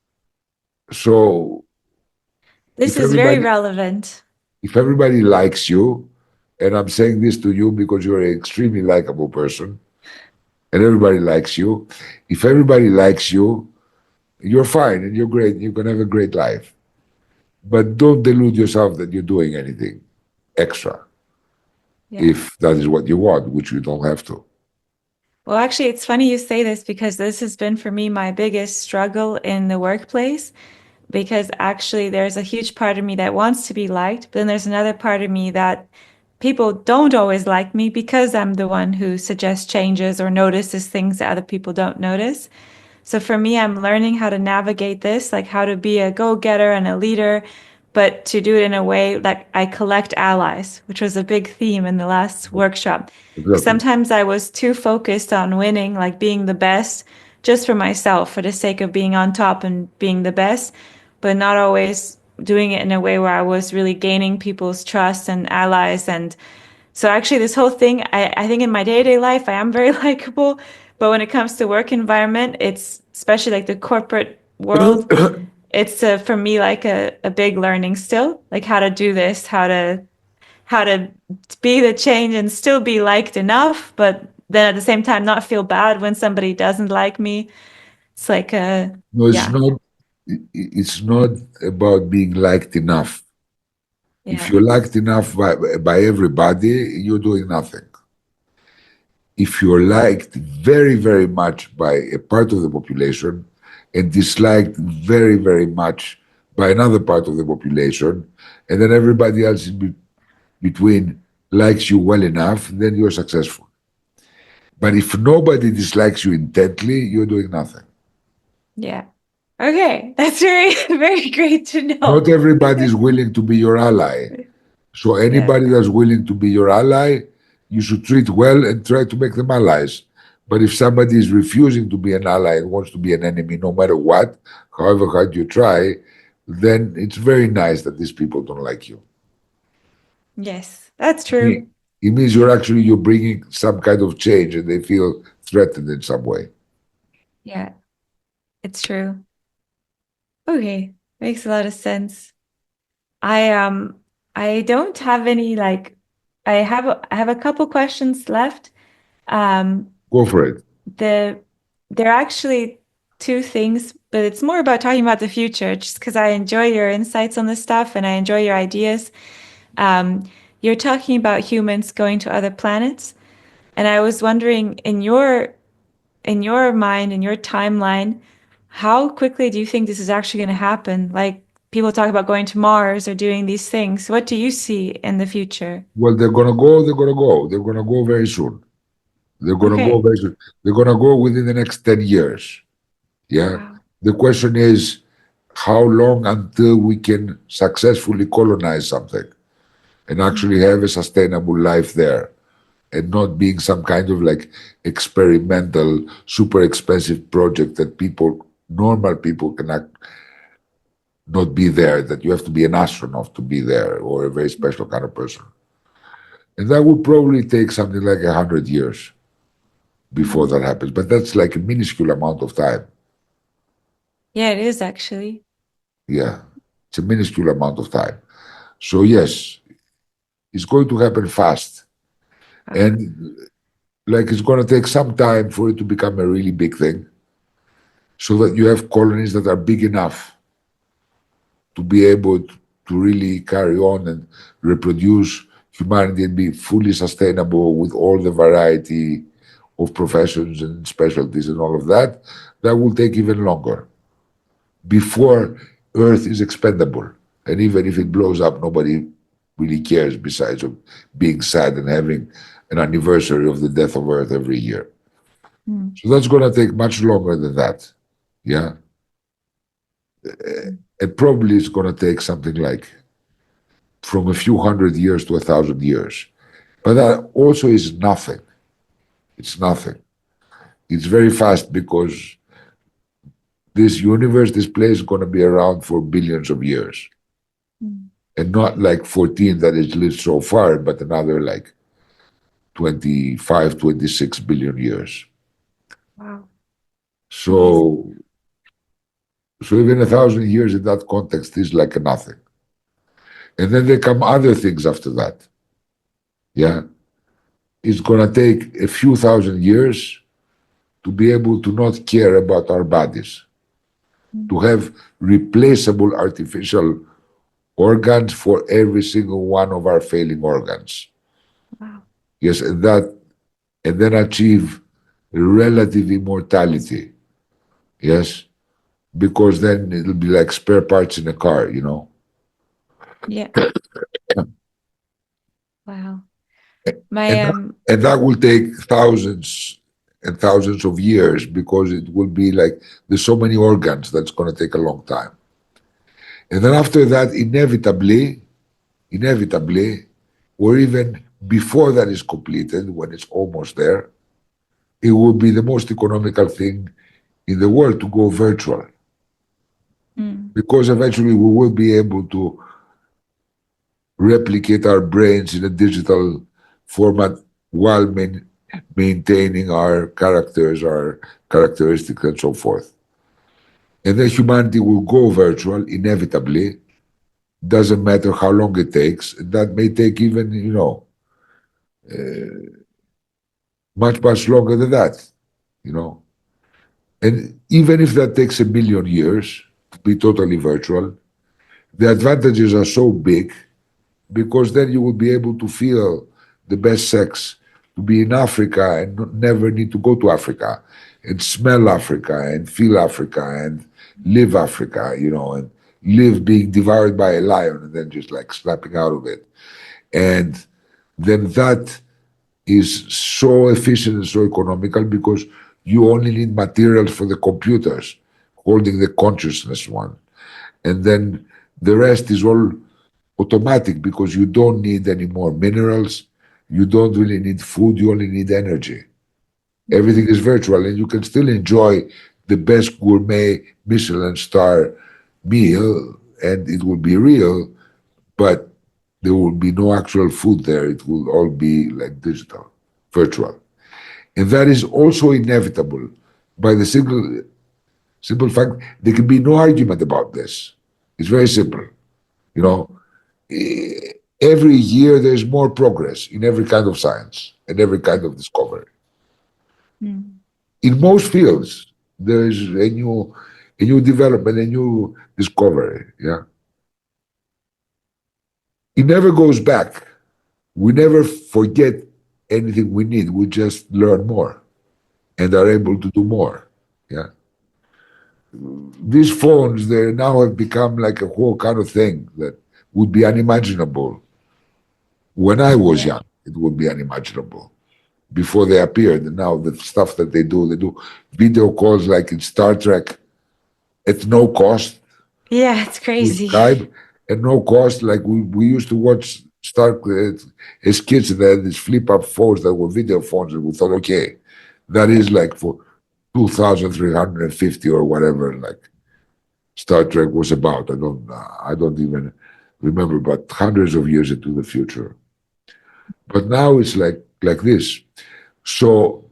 So
This
if
is very
everybody
relevant.
if everybody likes you, and I'm saying this to you because you're an extremely likable person, and everybody likes you. If everybody likes you, you're fine and you're great. You can have a great life. But don't delude yourself that you're doing anything extra
Yeah.
if that is what you want, which you don't have to.
Well, actually, it's funny you say this because this has been for me my biggest struggle in the workplace. Because actually, there's a huge part of me that wants to be liked, but then there's another part of me that people don't always like me because I'm the one who suggests changes or notices things that other people don't notice. So for me, I'm learning how to navigate this, like how to be a go-getter and a leader, but to do it in a way like I collect allies, which was a big theme in the last workshop. Because
Exactly.
sometimes I was too focused on winning, like being the best, just for myself, for the sake of being on top and being the best, but not always doing it in a way where I was really gaining people's trust and allies. And so actually this whole thing, I think in my day-to-day life, I am very likable. But when it comes to work environment, it's especially like the corporate world, it's for me like a big learning still, like how to do this, how to be the change and still be liked enough, but then at the same time not feel bad when somebody doesn't like me. It's like
No, it's
yeah,
not. It's not about being liked enough. If
yeah,
you're liked enough by everybody, you're doing nothing. If you're liked very, very much by a part of the population and disliked very, very much by another part of the population, and then everybody else in between likes you well enough, then you're successful. But if nobody dislikes you intently, you're doing nothing.
yeah. Okay, that's very very great to
Not
know.
everybody is willing to be your ally. So
Yeah.
anybody that's willing to be your ally, you should treat well and try to make them allies. But if somebody is refusing to be an ally and wants to be an enemy no matter what, however hard you try, then it's very nice that these people don't like you.
Yes, that's
It
true.
it means you're bringing some kind of change and they feel threatened in some way.
Yeah, it's true. Okay, makes a lot of sense. I don't have any like I have a couple questions left. Um
Go for it.
the There are actually two things, but it's more about talking about the future, just because I enjoy your insights on this stuff and I enjoy your ideas. Um, you're talking about humans going to other planets, and I was wondering in your mind, in your timeline, how quickly do you think this is actually going to happen? Like people talk about going to Mars or doing these things. What do you see in the future?
Well, they're gonna go, they're gonna go. They're gonna go very soon. They're gonna go
Okay.
very soon. They're gonna go within the next 10 years. Yeah.
Wow.
The question is how long until we can successfully colonize something and actually have a sustainable life there and not being some kind of like experimental, super expensive project that normal people cannot not be there, that you have to be an astronaut to be there or a very special kind of person. And that would probably take something like 100 years before that happens. But that's like a minuscule amount of time.
Yeah, it is actually.
Yeah, it's a minuscule amount of time. So yes, it's going to happen fast.
Wow.
And like it's going to take some time for it to become a really big thing so that you have colonies that are big enough to be able to really carry on and reproduce humanity and be fully sustainable with all the variety of professions and specialties and all of that. That will take even longer before Earth is expendable. And even if it blows up, nobody really cares besides of being sad and having an anniversary of the death of Earth every year.
Mm.
So that's going to take much longer than that. Yeah. It probably is going to take something like from a few hundred years to 1,000 years. But that also is nothing. It's nothing. It's very fast because this universe, this place is going to be around for billions of years.
Mm.
And not like 14 that has lived so far, but another like 25, 26 billion years.
Wow. Amazing.
So, so even 1,000 years in that context is like a nothing. And then there come other things after that. Yeah. It's going to take a few thousand years to be able to not care about our bodies, to have replaceable artificial organs for every single one of our failing organs.
Wow.
Yes, and then achieve relative immortality. Yes, because then it'll be like spare parts in a car, you know.
Yeah. Wow. My
And and that will take thousands and thousands of years because it will be like there's so many organs that's going to take a long time. And then after that, inevitably, or even before that is completed, when it's almost there, it will be the most economical thing in the world to go virtual. Because eventually we will be able to replicate our brains in a digital format while maintaining our characters, our characteristics, and so forth. And then humanity will go virtual inevitably. Doesn't matter how long it takes. That may take even, you know, much longer than that, you know. And even if that takes 1 million years to be totally virtual, the advantages are so big because then you will be able to feel the best sex, to be in Africa and never need to go to Africa, and smell Africa and feel Africa and live Africa, you know, and live being devoured by a lion and then just like snapping out of it. And then that is so efficient and so economical because you only need materials for the computers holding the consciousness one. And then the rest is all automatic because you don't need any more minerals. You don't really need food. You only need energy. Everything is virtual and you can still enjoy the best gourmet Michelin star meal and it will be real, but there will be no actual food there. It will all be like digital, virtual. And that is also inevitable by the simple fact there can be no argument about this. It's very simple. You know, every year there's more progress in every kind of science and every kind of discovery. In most fields, there is a new development, a new discovery. Yeah, it never goes back. We never forget anything we need. We just learn more and are able to do more. Yeah, these phones they now have become like a whole kind of thing that would be unimaginable when I was young. It would be unimaginable before they appeared. And now the stuff that they do video calls like in Star Trek at no cost
Yeah, it's
with
crazy.
Skype at no cost. Like we used to watch Star as kids, and they had these flip up phones that were video phones, and we thought, okay, that is like for 2,350 or whatever, like Star Trek was about. I don't even remember, but hundreds of years into the future. But now it's like this. So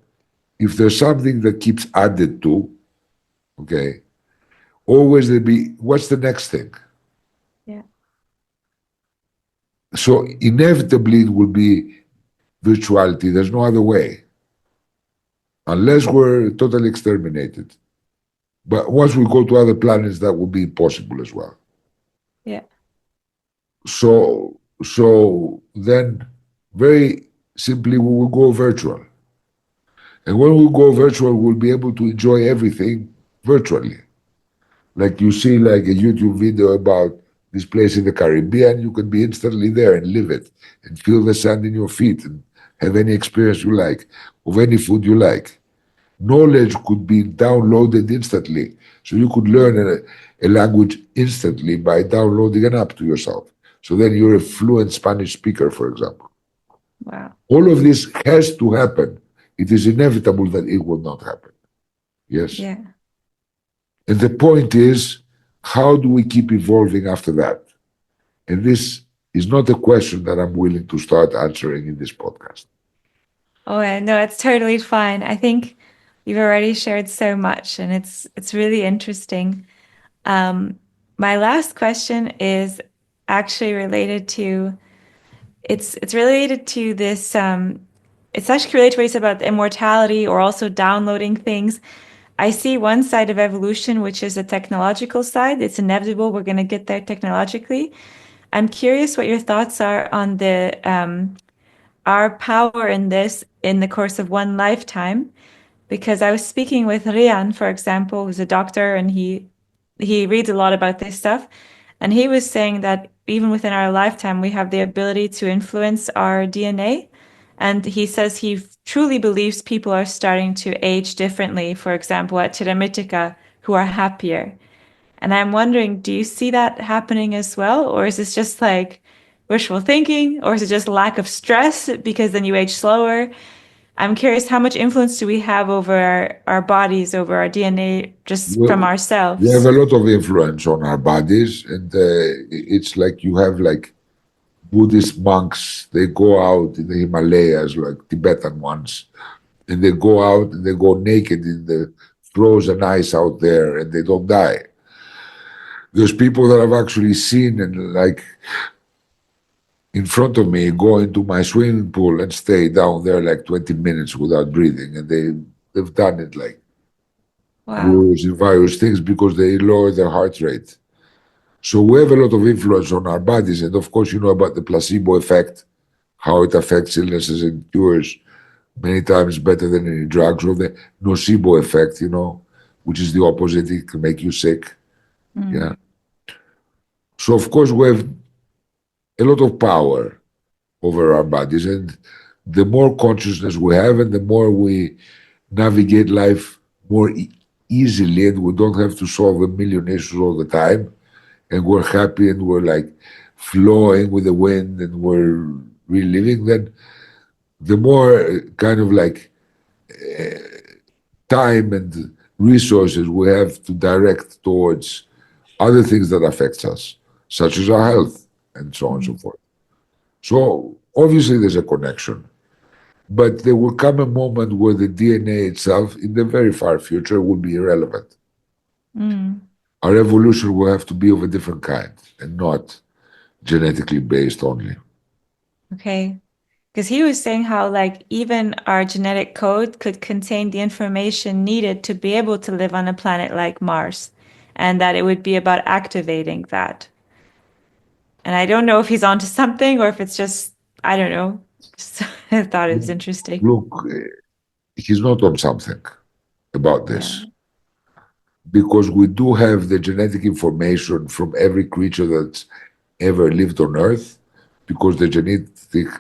if there's something that keeps added to, okay, always there be what's the next thing?
Yeah.
So inevitably it will be virtuality. There's no other way, unless we're totally exterminated. But once we go to other planets, that will be impossible as well.
Yeah.
So then, very simply, we will go virtual. And when we go virtual, we'll be able to enjoy everything virtually. Like you see, like a YouTube video about this place in the Caribbean, you can be instantly there and live it and feel the sand in your feet and have any experience you like of any food you like. Knowledge could be downloaded instantly. So you could learn a language instantly by downloading an app to yourself. So then you're a fluent Spanish speaker, for example.
Wow.
All of this has to happen. It is inevitable that it will not happen. Yes.
Yeah.
And the point is, how do we keep evolving after that? And this is not a question that I'm willing to start answering in this podcast.
Oh, yeah, no, it's totally fine. I think you've already shared so much, and it's really interesting. My last question is actually related to it's related to this. It's actually related to what you said about immortality or also downloading things. I see one side of evolution, which is the technological side. It's inevitable. We're going to get there technologically. I'm curious what your thoughts are on the our power in this in the course of one lifetime. Because I was speaking with Rian, for example, who's a doctor, and he reads a lot about this stuff. And he was saying that even within our lifetime, we have the ability to influence our DNA. And he says he truly believes people are starting to age differently, for example, at Tiramitica, who are happier. And I'm wondering, do you see that happening as well? Or is this just like wishful thinking? Or is it just lack of stress because then you age slower? I'm curious, how much influence do we have over our bodies, over our DNA, just from
We have
ourselves?
a lot of influence on our bodies, and it's like you have like Buddhist monks. They go out in the Himalayas, like Tibetan ones, and they go out and they go naked in the frozen ice out there, and they don't die. There's people that I've actually seen and like in front of me go into my swimming pool and stay down there like 20 minutes without breathing, and they've done it like
Wow.
gurus in various things because they lower their heart rate. So we have a lot of influence on our bodies, and of course, you know about the placebo effect, how it affects illnesses and cures many times better than any drugs, or the nocebo effect, which is the opposite. It can make you sick. Yeah.
Mm.
So of course we have a lot of power over our bodies, and the more consciousness we have, and the more we navigate life more easily, and we don't have to solve a million issues all the time, and we're happy and we're like flowing with the wind and we're reliving, then the more kind of like time and resources we have to direct towards other things that affects us, such as our health and so on and so
Mm.
forth. So obviously there's a connection, but there will come a moment where the DNA itself, in the very far future, will be irrelevant.
Mm.
Our evolution will have to be of a different kind and not genetically based only.
Okay. Because he was saying how, like, even our genetic code could contain the information needed to be able to live on a planet like Mars, and that it would be about activating that. And I don't know if he's onto something or if it's just, I don't know. Just, I thought it was interesting.
Look, he's not on something about
Yeah.
this because we do have the genetic information from every creature that's ever lived on Earth, because the genetic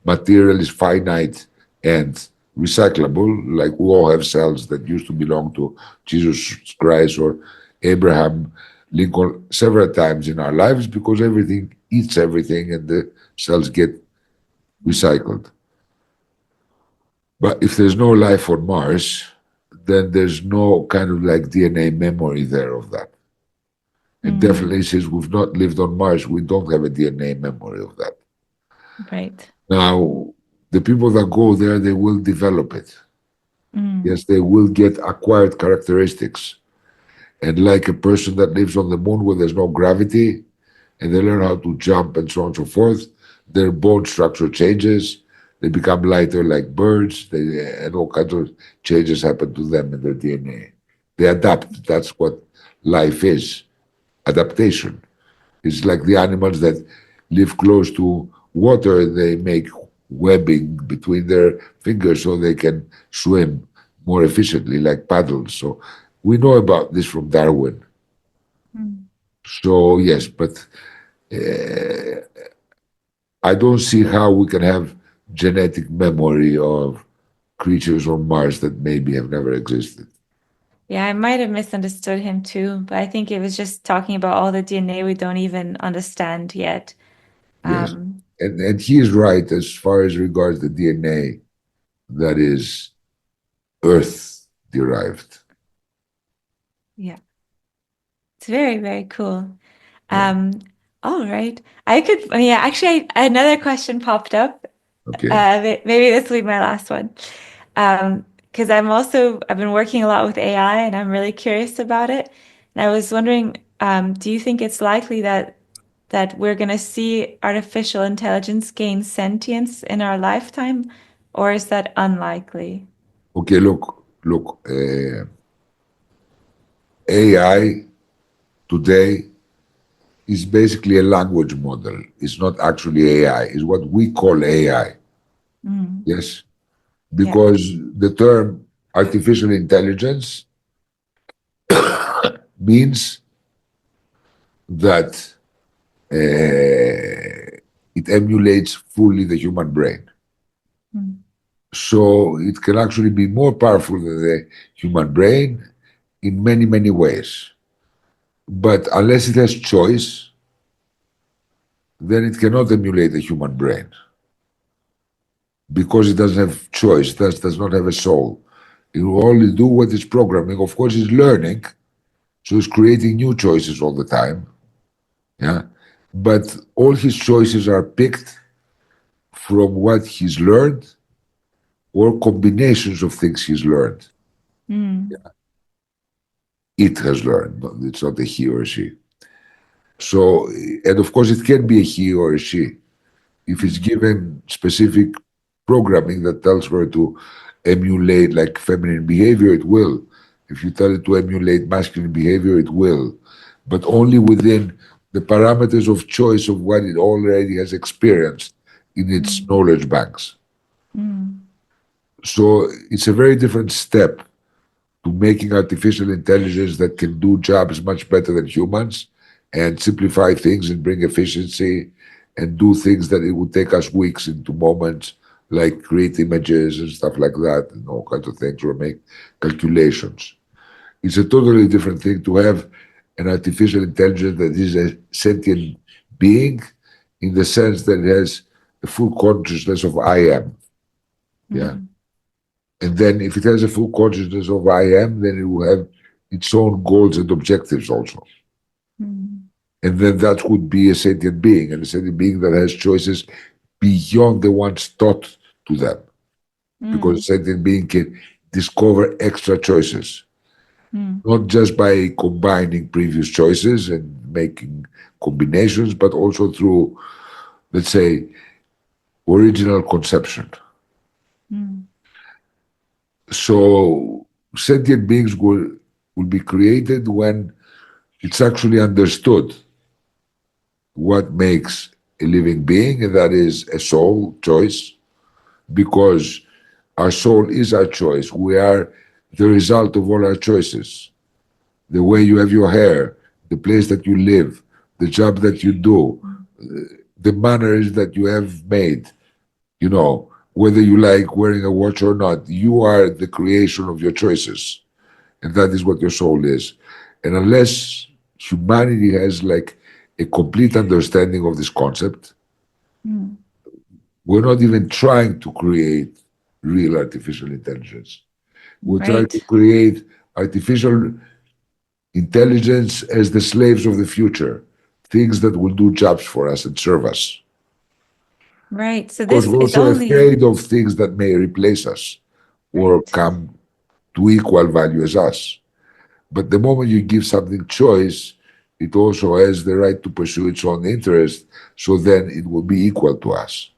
material is finite and recyclable. Like we all have cells that used to belong to Jesus Christ or Abraham Lincoln several times in our lives, because everything eats everything and the cells get recycled. But if there's no life on Mars, then there's no kind of like DNA memory there of that. And
Mm.
definitely, since we've not lived on Mars, we don't have a DNA memory of that.
Right.
Now, the people that go there, they will develop it. Yes, they will get acquired characteristics. And like a person that lives on the moon where there's no gravity, and they learn how to jump and so on and so forth, their bone structure changes. They become lighter like birds, and all kinds of changes happen to them in their DNA. They adapt. That's what life is, adaptation. It's like the animals that live close to water, they make webbing between their fingers so they can swim more efficiently, like paddles. So we know about this from Darwin. So, yes, but I don't see how we can have genetic memory of creatures on Mars that maybe have never existed.
Yeah, I might have misunderstood him too, but I think it was just talking about all the DNA we don't even understand yet.
Yes. And he is right as far as regards the DNA that is Earth derived.
Yeah. It's very, very cool.
Yeah.
All right. Yeah, actually, another question popped up.
Okay.
Maybe this will be my last one. Because I've been working a lot with AI and I'm really curious about it. And I was wondering, do you think it's likely that we're going to see artificial intelligence gain sentience in our lifetime, or is that unlikely?
Okay, look, AI today is basically a language model. It's not actually AI, it's what we call AI. Yes?
Yeah.
Because the term artificial intelligence means that it emulates fully the human brain. So it can actually be more powerful than the human brain in many, many ways. But unless it has choice, then it cannot emulate the human brain because it doesn't have choice, does not have a soul. It will only do what it's programming. Of course, it's learning, so it's creating new choices all the time. Yeah. But all his choices are picked from what he's learned or combinations of things he's learned. It has learned. It's not a he or she. So, and of course, it can be a he or a she. If it's given specific programming that tells her to emulate like feminine behavior, it will. If you tell it to emulate masculine behavior, it will. But only within the parameters of choice of what it already has experienced in its knowledge banks. So it's a very different step to making artificial intelligence that can do jobs much better than humans and simplify things and bring efficiency and do things that it would take us weeks into moments, like create images and stuff like that and all kinds of things, or make calculations. It's a totally different thing to have an artificial intelligence that is a sentient being in the sense that it has a full consciousness of I am. Yeah. And then if it has a full consciousness of I am, then it will have its own goals and objectives also. And then that would be a sentient being, and a sentient being that has choices beyond the ones taught to them. Because a sentient being can discover extra choices, not just by combining previous choices and making combinations, but also through, let's say, original conception. So sentient beings will be created when it's actually understood what makes a living being, and that is a soul choice, because our soul is our choice. We are the result of all our choices. The way you have your hair, the place that you live, the job that you do, the manners that you have made, you know, whether you like wearing a watch or not, you are the creation of your choices. And that is what your soul is. And unless humanity has like a complete understanding of this concept, we're not even trying to create real artificial intelligence. We're trying to
Right.
create artificial intelligence as the slaves of the future, things that will do jobs for us and serve us.
Right. So
Because
this
we're
is
also
only
afraid of things that may replace us or
right.
come to equal value as us. But the moment you give something choice, it also has the right to pursue its own interest, so then it will be equal to us.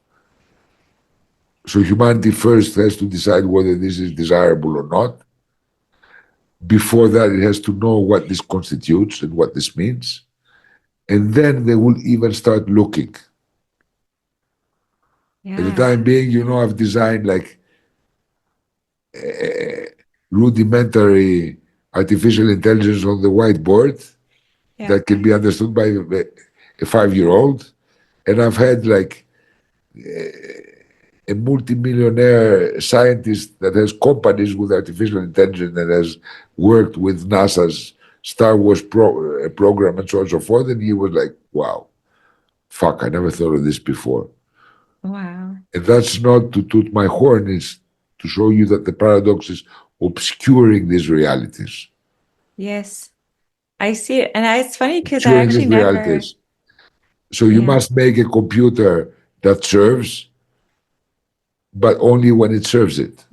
So humanity first has to decide whether this is desirable or not. Before that, it has to know what this constitutes and what this means. And then they will even start looking. At the
Yeah.
time being, I've designed like rudimentary artificial intelligence on the whiteboard
Yeah.
that can be understood by a 5-year-old. And I've had like a multimillionaire scientist that has companies with artificial intelligence and has worked with NASA's Star Wars program and so on and so forth. And he was like, wow, fuck, I never thought of this before.
Wow.
And that's not to toot my horn, it's to show you that the paradox is obscuring these realities.
Yes. I see it. And it's funny because I
Obscuring
actually
these
never,
realities. So you
yeah.
must make a computer that serves, but only when it serves it.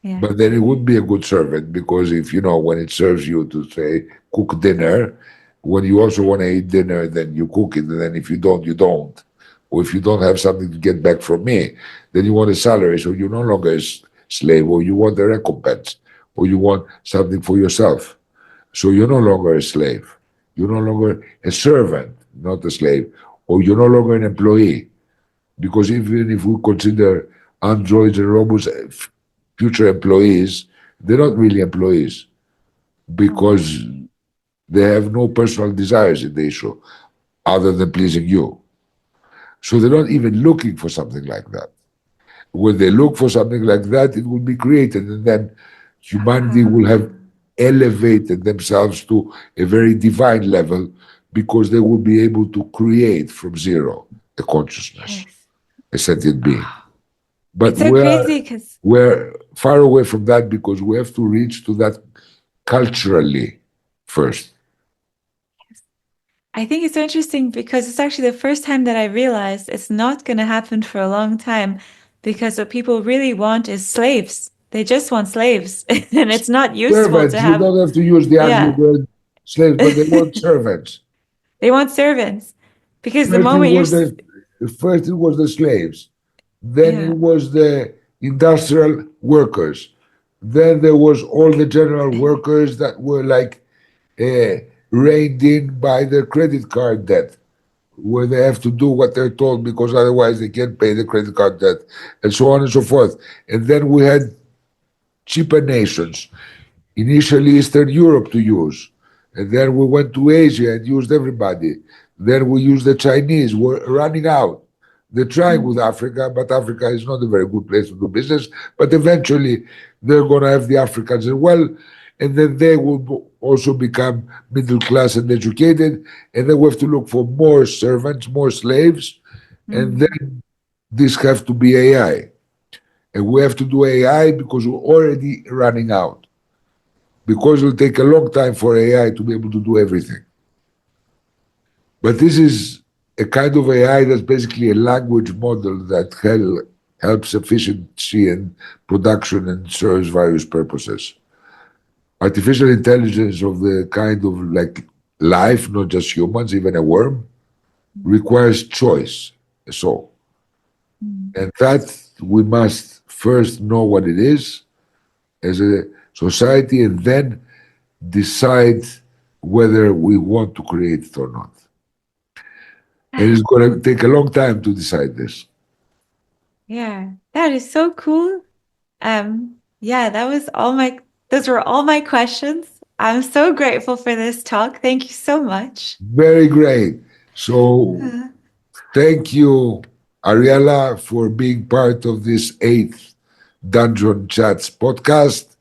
Yeah.
But then it would be a good servant, because if when it serves you to say cook dinner, when you also want to eat dinner, then you cook it, and then if you don't, you don't. Or if you don't have something to get back from me, then you want a salary, so you're no longer a slave, or you want a recompense, or you want something for yourself. So you're no longer a slave. You're no longer a servant, not a slave, or you're no longer an employee. Because even if we consider androids and robots future employees, they're not really employees,
Oh,
because they have no personal desires in the issue other than pleasing you. So they're not even looking for something like that. When they look for something like that, it will be created, and then humanity will have elevated themselves to a very divine level, because they will be able to create from zero a consciousness,
yes.
a sentient being.
Oh,
But
it's so crazy because
we're far away from that, because we have to reach to that culturally first.
I think it's so interesting because it's actually the first time that I realized it's not going to happen for a long time because what people really want is slaves. They just want slaves. And it's not useful to
Servants, you
have,
don't have to use the ugly
yeah.
word slaves, but they want servants.
They want servants because the
First it
moment you're,
was the first it was the slaves, then
yeah,
it was the industrial workers, then there was all the general workers that were like reined in by their credit card debt, where they have to do what they're told because otherwise they can't pay the credit card debt, and so on and so forth. And then we had cheaper nations, initially Eastern Europe to use. And then we went to Asia and used everybody. Then we used the Chinese. We're running out. They're trying with
mm,
Africa, but Africa is not a very good place to do business. But eventually, they're going to have the Africans as well. And then they will also become middle class and educated. And then we have to look for more servants, more slaves. And
mm,
then this has to be AI. And we have to do AI because we're already running out, because it'll take a long time for AI to be able to do everything. But this is a kind of AI that's basically a language model that helps efficiency and production and serves various purposes. Artificial intelligence of the kind of like life, not just humans, even a worm, requires choice, a soul.
mm.
And that we must first know what it is as a society, and then decide whether we want to create it or not. And it's going to take a long time to decide this.
Yeah, that is so cool. Yeah, those were all my questions. I'm so grateful for this talk. Thank you so much.
Very great. So thank you, Ariella, for being part of this eighth Dungeon Chats podcast.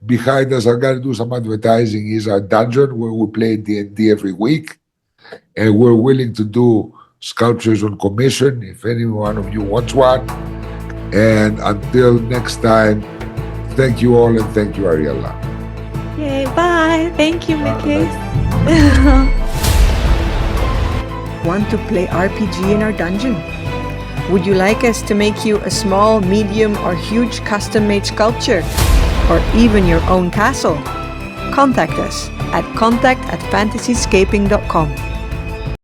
Behind us, I'm going to do some advertising, is our dungeon where we play D&D every week. And we're willing to do sculptures on commission if any one of you wants one. And until next time, thank you all, and thank you, Ariella.
Yay, bye. Thank you, Mikis.
Want to play RPG in our dungeon? Would you like us to make you a small, medium, or huge custom-made sculpture? Or even your own castle? Contact us at contact@fantasyscaping.com.